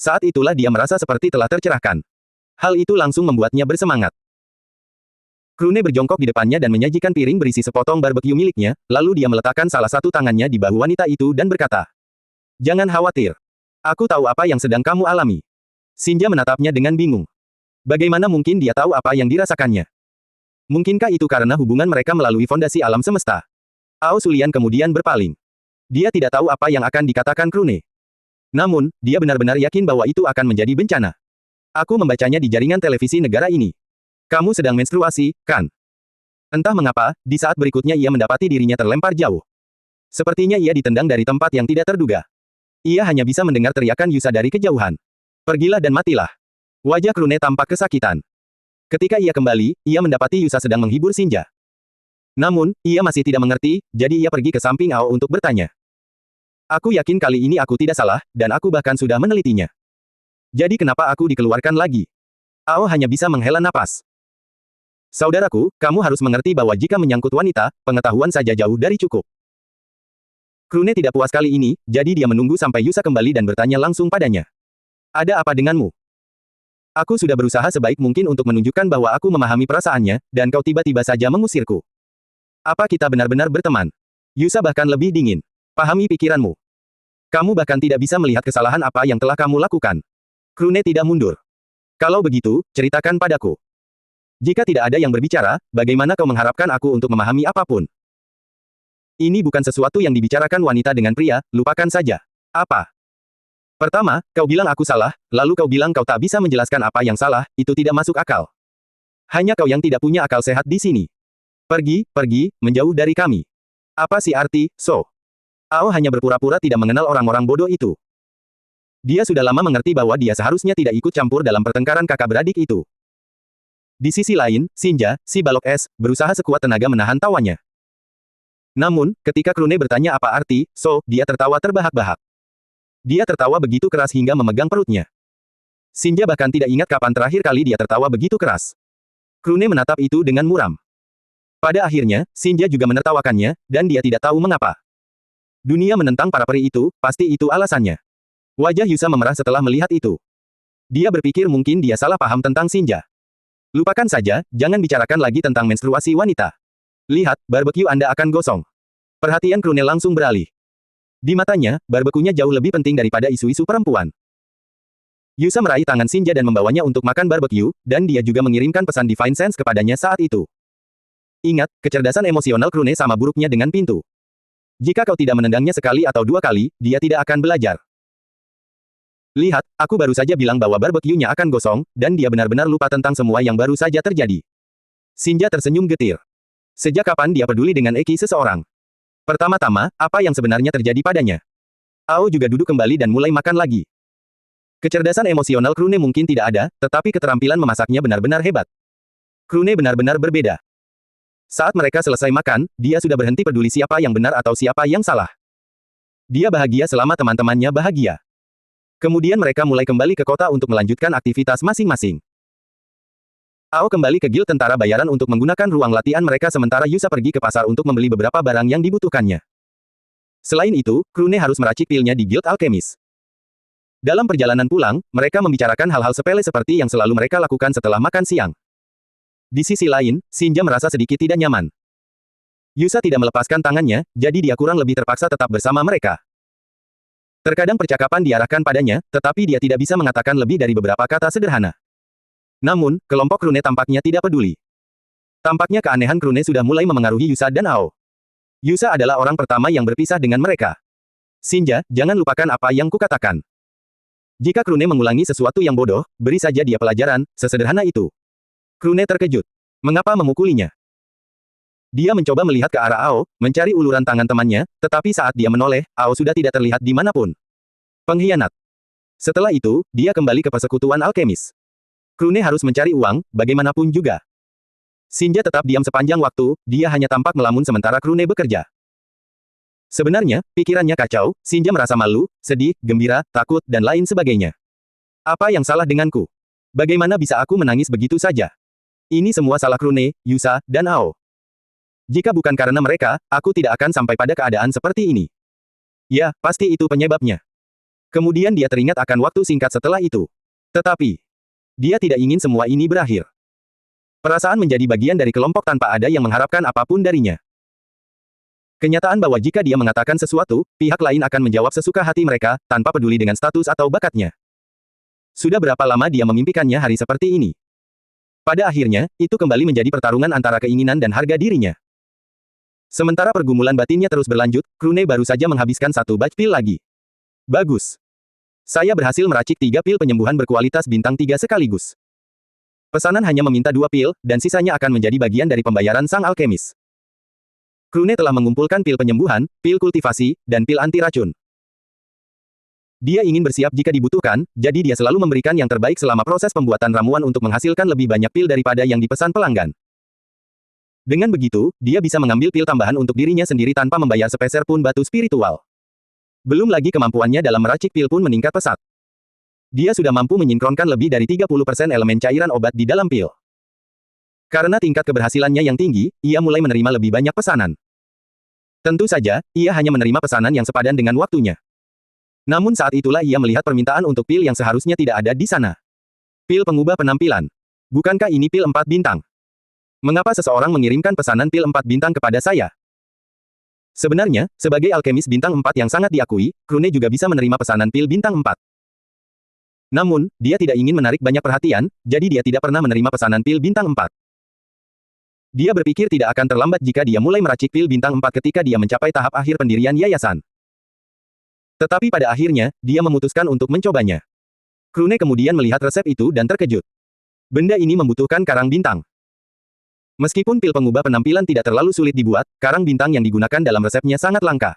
Saat itulah dia merasa seperti telah tercerahkan. Hal itu langsung membuatnya bersemangat. Krune berjongkok di depannya dan menyajikan piring berisi sepotong barbeque miliknya, lalu dia meletakkan salah satu tangannya di bahu wanita itu dan berkata, "Jangan khawatir. Aku tahu apa yang sedang kamu alami." Shinja menatapnya dengan bingung. Bagaimana mungkin dia tahu apa yang dirasakannya? Mungkinkah itu karena hubungan mereka melalui fondasi alam semesta? Ao Sulian kemudian berpaling. Dia tidak tahu apa yang akan dikatakan Krune. Namun, dia benar-benar yakin bahwa itu akan menjadi bencana. Aku membacanya di jaringan televisi negara ini. Kamu sedang menstruasi, kan? Entah mengapa, di saat berikutnya ia mendapati dirinya terlempar jauh. Sepertinya ia ditendang dari tempat yang tidak terduga. Ia hanya bisa mendengar teriakan Yusa dari kejauhan. Pergilah dan matilah. Wajah Krune tampak kesakitan. Ketika ia kembali, ia mendapati Yusa sedang menghibur Shinja. Namun, ia masih tidak mengerti, jadi ia pergi ke samping Ao untuk bertanya. Aku yakin kali ini aku tidak salah, dan aku bahkan sudah menelitinya. Jadi kenapa aku dikeluarkan lagi? Ao hanya bisa menghela napas. Saudaraku, kamu harus mengerti bahwa jika menyangkut wanita, pengetahuan saja jauh dari cukup. Krune tidak puas kali ini, jadi dia menunggu sampai Yusa kembali dan bertanya langsung padanya. Ada apa denganmu? Aku sudah berusaha sebaik mungkin untuk menunjukkan bahwa aku memahami perasaannya, dan kau tiba-tiba saja mengusirku. Apa kita benar-benar berteman? Yusa bahkan lebih dingin. Pahami pikiranmu. Kamu bahkan tidak bisa melihat kesalahan apa yang telah kamu lakukan. Krune tidak mundur. Kalau begitu, ceritakan padaku. Jika tidak ada yang berbicara, bagaimana kau mengharapkan aku untuk memahami apapun? Ini bukan sesuatu yang dibicarakan wanita dengan pria, lupakan saja. Apa? Pertama, kau bilang aku salah, lalu kau bilang kau tak bisa menjelaskan apa yang salah, itu tidak masuk akal. Hanya kau yang tidak punya akal sehat di sini. Pergi, menjauh dari kami. Apa sih arti, so? Ao hanya berpura-pura tidak mengenal orang-orang bodoh itu. Dia sudah lama mengerti bahwa dia seharusnya tidak ikut campur dalam pertengkaran kakak beradik itu. Di sisi lain, Shinja, si balok es, berusaha sekuat tenaga menahan tawanya. Namun, ketika Krune bertanya apa arti, so, dia tertawa terbahak-bahak. Dia tertawa begitu keras hingga memegang perutnya. Shinja bahkan tidak ingat kapan terakhir kali dia tertawa begitu keras. Krune menatap itu dengan muram. Pada akhirnya, Shinja juga menertawakannya, dan dia tidak tahu mengapa. Dunia menentang para peri itu, pasti itu alasannya. Wajah Yusa memerah setelah melihat itu. Dia berpikir mungkin dia salah paham tentang Shinja. Lupakan saja, jangan bicarakan lagi tentang menstruasi wanita. Lihat, barbeque Anda akan gosong. Perhatian Krune langsung beralih. Di matanya, barbekunya jauh lebih penting daripada isu-isu perempuan. Yusa meraih tangan Shinja dan membawanya untuk makan barbeque, dan dia juga mengirimkan pesan Divine Sense kepadanya saat itu. Ingat, kecerdasan emosional Krune sama buruknya dengan pintu. Jika kau tidak menendangnya sekali atau dua kali, dia tidak akan belajar. Lihat, aku baru saja bilang bahwa barbeque-nya akan gosong, dan dia benar-benar lupa tentang semua yang baru saja terjadi. Shinja tersenyum getir. Sejak kapan dia peduli dengan Eki seseorang? Pertama-tama, apa yang sebenarnya terjadi padanya? Ao juga duduk kembali dan mulai makan lagi. Kecerdasan emosional Krune mungkin tidak ada, tetapi keterampilan memasaknya benar-benar hebat. Krune benar-benar berbeda. Saat mereka selesai makan, dia sudah berhenti peduli siapa yang benar atau siapa yang salah. Dia bahagia selama teman-temannya bahagia. Kemudian mereka mulai kembali ke kota untuk melanjutkan aktivitas masing-masing. Ao kembali ke Guild Tentara Bayaran untuk menggunakan ruang latihan mereka sementara Yusa pergi ke pasar untuk membeli beberapa barang yang dibutuhkannya. Selain itu, Krune harus meracik pilnya di Guild Alkemis. Dalam perjalanan pulang, mereka membicarakan hal-hal sepele seperti yang selalu mereka lakukan setelah makan siang. Di sisi lain, Shinja merasa sedikit tidak nyaman. Yusa tidak melepaskan tangannya, jadi dia kurang lebih terpaksa tetap bersama mereka. Terkadang percakapan diarahkan padanya, tetapi dia tidak bisa mengatakan lebih dari beberapa kata sederhana. Namun, kelompok Krune tampaknya tidak peduli. Tampaknya keanehan Krune sudah mulai memengaruhi Yusa dan Ao. Yusa adalah orang pertama yang berpisah dengan mereka. Shinja, jangan lupakan apa yang kukatakan. Jika Krune mengulangi sesuatu yang bodoh, beri saja dia pelajaran, sesederhana itu. Krune terkejut. Mengapa memukulinya? Dia mencoba melihat ke arah Ao, mencari uluran tangan temannya, tetapi saat dia menoleh, Ao sudah tidak terlihat di manapun. Pengkhianat. Setelah itu, dia kembali ke persekutuan alkemis. Krune harus mencari uang, bagaimanapun juga. Shinja tetap diam sepanjang waktu, dia hanya tampak melamun sementara Krune bekerja. Sebenarnya, pikirannya kacau, Shinja merasa malu, sedih, gembira, takut, dan lain sebagainya. Apa yang salah denganku? Bagaimana bisa aku menangis begitu saja? Ini semua salah Krune, Yusa, dan Ao. Jika bukan karena mereka, aku tidak akan sampai pada keadaan seperti ini. Ya, pasti itu penyebabnya. Kemudian dia teringat akan waktu singkat setelah itu. Tetapi, dia tidak ingin semua ini berakhir. Perasaan menjadi bagian dari kelompok tanpa ada yang mengharapkan apapun darinya. Kenyataan bahwa jika dia mengatakan sesuatu, pihak lain akan menjawab sesuka hati mereka, tanpa peduli dengan status atau bakatnya. Sudah berapa lama dia memimpikannya hari seperti ini? Pada akhirnya, itu kembali menjadi pertarungan antara keinginan dan harga dirinya. Sementara pergumulan batinnya terus berlanjut, Krune baru saja menghabiskan satu batch pil lagi. Bagus. Saya berhasil meracik 3 pil penyembuhan berkualitas bintang 3 sekaligus. Pesanan hanya meminta 2 pil, dan sisanya akan menjadi bagian dari pembayaran sang alkemis. Krune telah mengumpulkan pil penyembuhan, pil kultivasi, dan pil anti racun. Dia ingin bersiap jika dibutuhkan, jadi dia selalu memberikan yang terbaik selama proses pembuatan ramuan untuk menghasilkan lebih banyak pil daripada yang dipesan pelanggan. Dengan begitu, dia bisa mengambil pil tambahan untuk dirinya sendiri tanpa membayar sepeser pun batu spiritual. Belum lagi kemampuannya dalam meracik pil pun meningkat pesat. Dia sudah mampu menyinkronkan lebih dari 30% elemen cairan obat di dalam pil. Karena tingkat keberhasilannya yang tinggi, ia mulai menerima lebih banyak pesanan. Tentu saja, ia hanya menerima pesanan yang sepadan dengan waktunya. Namun saat itulah ia melihat permintaan untuk pil yang seharusnya tidak ada di sana. Pil pengubah penampilan. Bukankah ini pil 4 bintang? Mengapa seseorang mengirimkan pesanan pil 4 bintang kepada saya? Sebenarnya, sebagai alkemis bintang 4 yang sangat diakui, Krune juga bisa menerima pesanan pil bintang 4. Namun, dia tidak ingin menarik banyak perhatian, jadi dia tidak pernah menerima pesanan pil bintang 4. Dia berpikir tidak akan terlambat jika dia mulai meracik pil bintang 4 ketika dia mencapai tahap akhir pendirian yayasan. Tetapi pada akhirnya, dia memutuskan untuk mencobanya. Krune kemudian melihat resep itu dan terkejut. Benda ini membutuhkan karang bintang. Meskipun pil pengubah penampilan tidak terlalu sulit dibuat, karang bintang yang digunakan dalam resepnya sangat langka.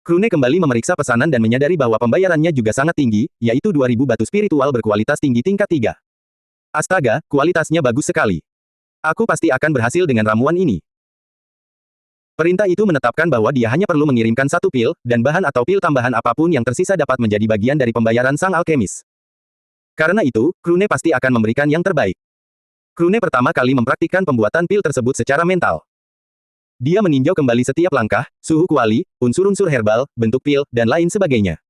Krune kembali memeriksa pesanan dan menyadari bahwa pembayarannya juga sangat tinggi, yaitu 2000 batu spiritual berkualitas tinggi tingkat 3. Astaga, kualitasnya bagus sekali. Aku pasti akan berhasil dengan ramuan ini. Perintah itu menetapkan bahwa dia hanya perlu mengirimkan 1 pil, dan bahan atau pil tambahan apapun yang tersisa dapat menjadi bagian dari pembayaran sang alkemis. Karena itu, Krune pasti akan memberikan yang terbaik. Krune pertama kali mempraktikkan pembuatan pil tersebut secara mental. Dia meninjau kembali setiap langkah, suhu kuali, unsur-unsur herbal, bentuk pil, dan lain sebagainya.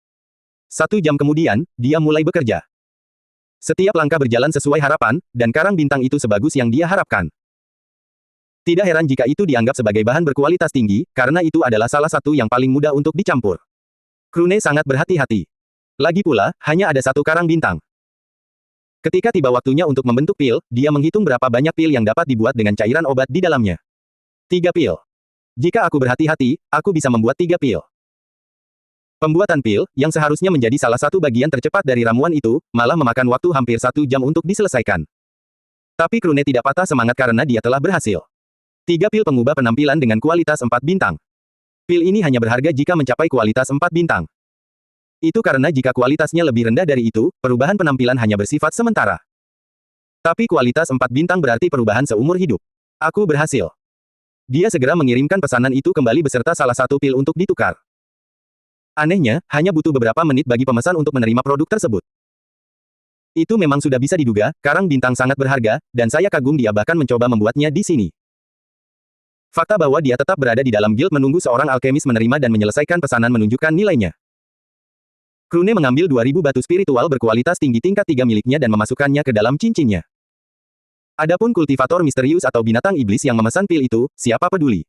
1 jam kemudian, dia mulai bekerja. Setiap langkah berjalan sesuai harapan, dan karang bintang itu sebagus yang dia harapkan. Tidak heran jika itu dianggap sebagai bahan berkualitas tinggi, karena itu adalah salah satu yang paling mudah untuk dicampur. Krune sangat berhati-hati. Lagi pula, hanya ada 1 karang bintang. Ketika tiba waktunya untuk membentuk pil, dia menghitung berapa banyak pil yang dapat dibuat dengan cairan obat di dalamnya. 3 pil. Jika aku berhati-hati, aku bisa membuat 3 pil. Pembuatan pil, yang seharusnya menjadi salah satu bagian tercepat dari ramuan itu, malah memakan waktu hampir 1 jam untuk diselesaikan. Tapi Krune tidak patah semangat karena dia telah berhasil. 3 pil pengubah penampilan dengan kualitas 4 bintang. Pil ini hanya berharga jika mencapai kualitas 4 bintang. Itu karena jika kualitasnya lebih rendah dari itu, perubahan penampilan hanya bersifat sementara. Tapi kualitas 4 bintang berarti perubahan seumur hidup. Aku berhasil. Dia segera mengirimkan pesanan itu kembali beserta salah satu pil untuk ditukar. Anehnya, hanya butuh beberapa menit bagi pemesan untuk menerima produk tersebut. Itu memang sudah bisa diduga, karang bintang sangat berharga, dan saya kagum dia bahkan mencoba membuatnya di sini. Fakta bahwa dia tetap berada di dalam guild menunggu seorang alkemis menerima dan menyelesaikan pesanan menunjukkan nilainya. Krune mengambil 2000 batu spiritual berkualitas tinggi tingkat 3 miliknya dan memasukkannya ke dalam cincinnya. Adapun kultivator misterius atau binatang iblis yang memesan pil itu, siapa peduli.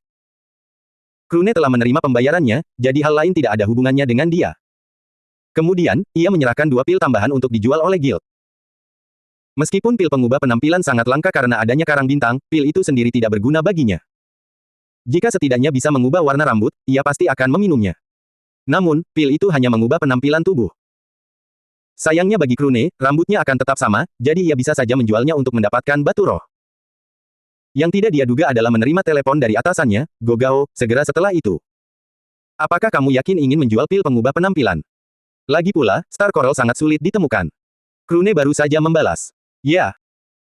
Krune telah menerima pembayarannya, jadi hal lain tidak ada hubungannya dengan dia. Kemudian, ia menyerahkan 2 pil tambahan untuk dijual oleh guild. Meskipun pil pengubah penampilan sangat langka karena adanya karang bintang, pil itu sendiri tidak berguna baginya. Jika setidaknya bisa mengubah warna rambut, ia pasti akan meminumnya. Namun, pil itu hanya mengubah penampilan tubuh. Sayangnya bagi Krune, rambutnya akan tetap sama, jadi ia bisa saja menjualnya untuk mendapatkan batu roh. Yang tidak dia duga adalah menerima telepon dari atasannya, Gogao, segera setelah itu. Apakah kamu yakin ingin menjual pil pengubah penampilan? Lagi pula, Star Coral sangat sulit ditemukan. Krune baru saja membalas. Ya.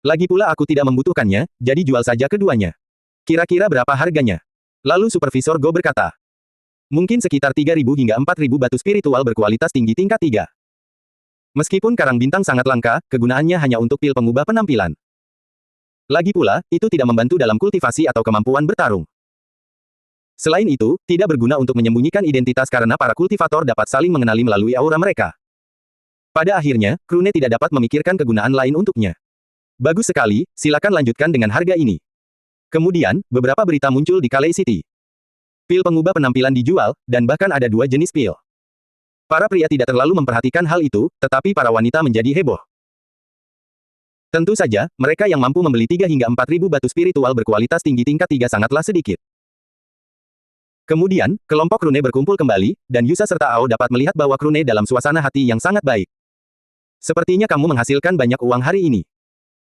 Lagi pula aku tidak membutuhkannya, jadi jual saja keduanya. Kira-kira berapa harganya? Lalu Supervisor Go berkata. Mungkin sekitar 3.000 hingga 4.000 batu spiritual berkualitas tinggi tingkat 3. Meskipun karang bintang sangat langka, kegunaannya hanya untuk pil pengubah penampilan. Lagi pula, itu tidak membantu dalam kultivasi atau kemampuan bertarung. Selain itu, tidak berguna untuk menyembunyikan identitas karena para kultivator dapat saling mengenali melalui aura mereka. Pada akhirnya, Krune tidak dapat memikirkan kegunaan lain untuknya. Bagus sekali, silakan lanjutkan dengan harga ini. Kemudian, beberapa berita muncul di Kalei City. Pil pengubah penampilan dijual, dan bahkan ada 2 jenis pil. Para pria tidak terlalu memperhatikan hal itu, tetapi para wanita menjadi heboh. Tentu saja, mereka yang mampu membeli 3 hingga 4.000 batu spiritual berkualitas tinggi tingkat 3 sangatlah sedikit. Kemudian, kelompok Krune berkumpul kembali, dan Yusa serta Ao dapat melihat bahwa Krune dalam suasana hati yang sangat baik. Sepertinya kamu menghasilkan banyak uang hari ini.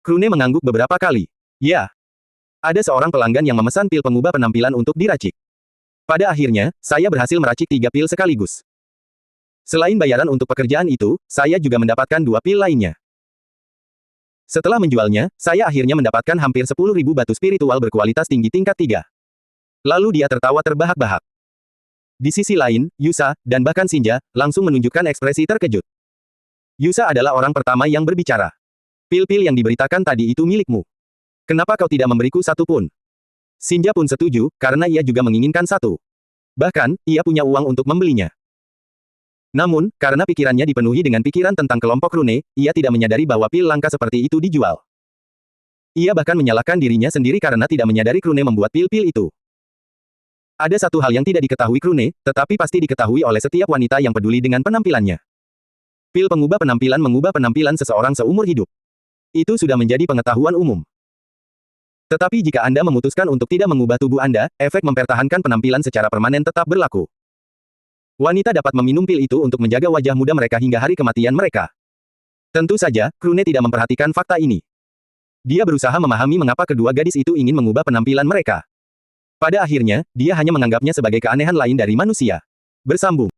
Krune mengangguk beberapa kali. Ya. Ada seorang pelanggan yang memesan pil pengubah penampilan untuk diracik. Pada akhirnya, saya berhasil meracik 3 pil sekaligus. Selain bayaran untuk pekerjaan itu, saya juga mendapatkan 2 pil lainnya. Setelah menjualnya, saya akhirnya mendapatkan hampir 10.000 batu spiritual berkualitas tinggi tingkat 3. Lalu dia tertawa terbahak-bahak. Di sisi lain, Yusa, dan bahkan Shinja, langsung menunjukkan ekspresi terkejut. Yusa adalah orang pertama yang berbicara. Pil-pil yang diberitakan tadi itu milikmu. Kenapa kau tidak memberiku satu pun? Shinja pun setuju, karena ia juga menginginkan satu. Bahkan, ia punya uang untuk membelinya. Namun, karena pikirannya dipenuhi dengan pikiran tentang kelompok Krune, ia tidak menyadari bahwa pil langka seperti itu dijual. Ia bahkan menyalahkan dirinya sendiri karena tidak menyadari Krune membuat pil-pil itu. Ada satu hal yang tidak diketahui Krune, tetapi pasti diketahui oleh setiap wanita yang peduli dengan penampilannya. Pil pengubah penampilan mengubah penampilan seseorang seumur hidup. Itu sudah menjadi pengetahuan umum. Tetapi jika Anda memutuskan untuk tidak mengubah tubuh Anda, efek mempertahankan penampilan secara permanen tetap berlaku. Wanita dapat meminum pil itu untuk menjaga wajah muda mereka hingga hari kematian mereka. Tentu saja, Krune tidak memperhatikan fakta ini. Dia berusaha memahami mengapa kedua gadis itu ingin mengubah penampilan mereka. Pada akhirnya, dia hanya menganggapnya sebagai keanehan lain dari manusia. Bersambung.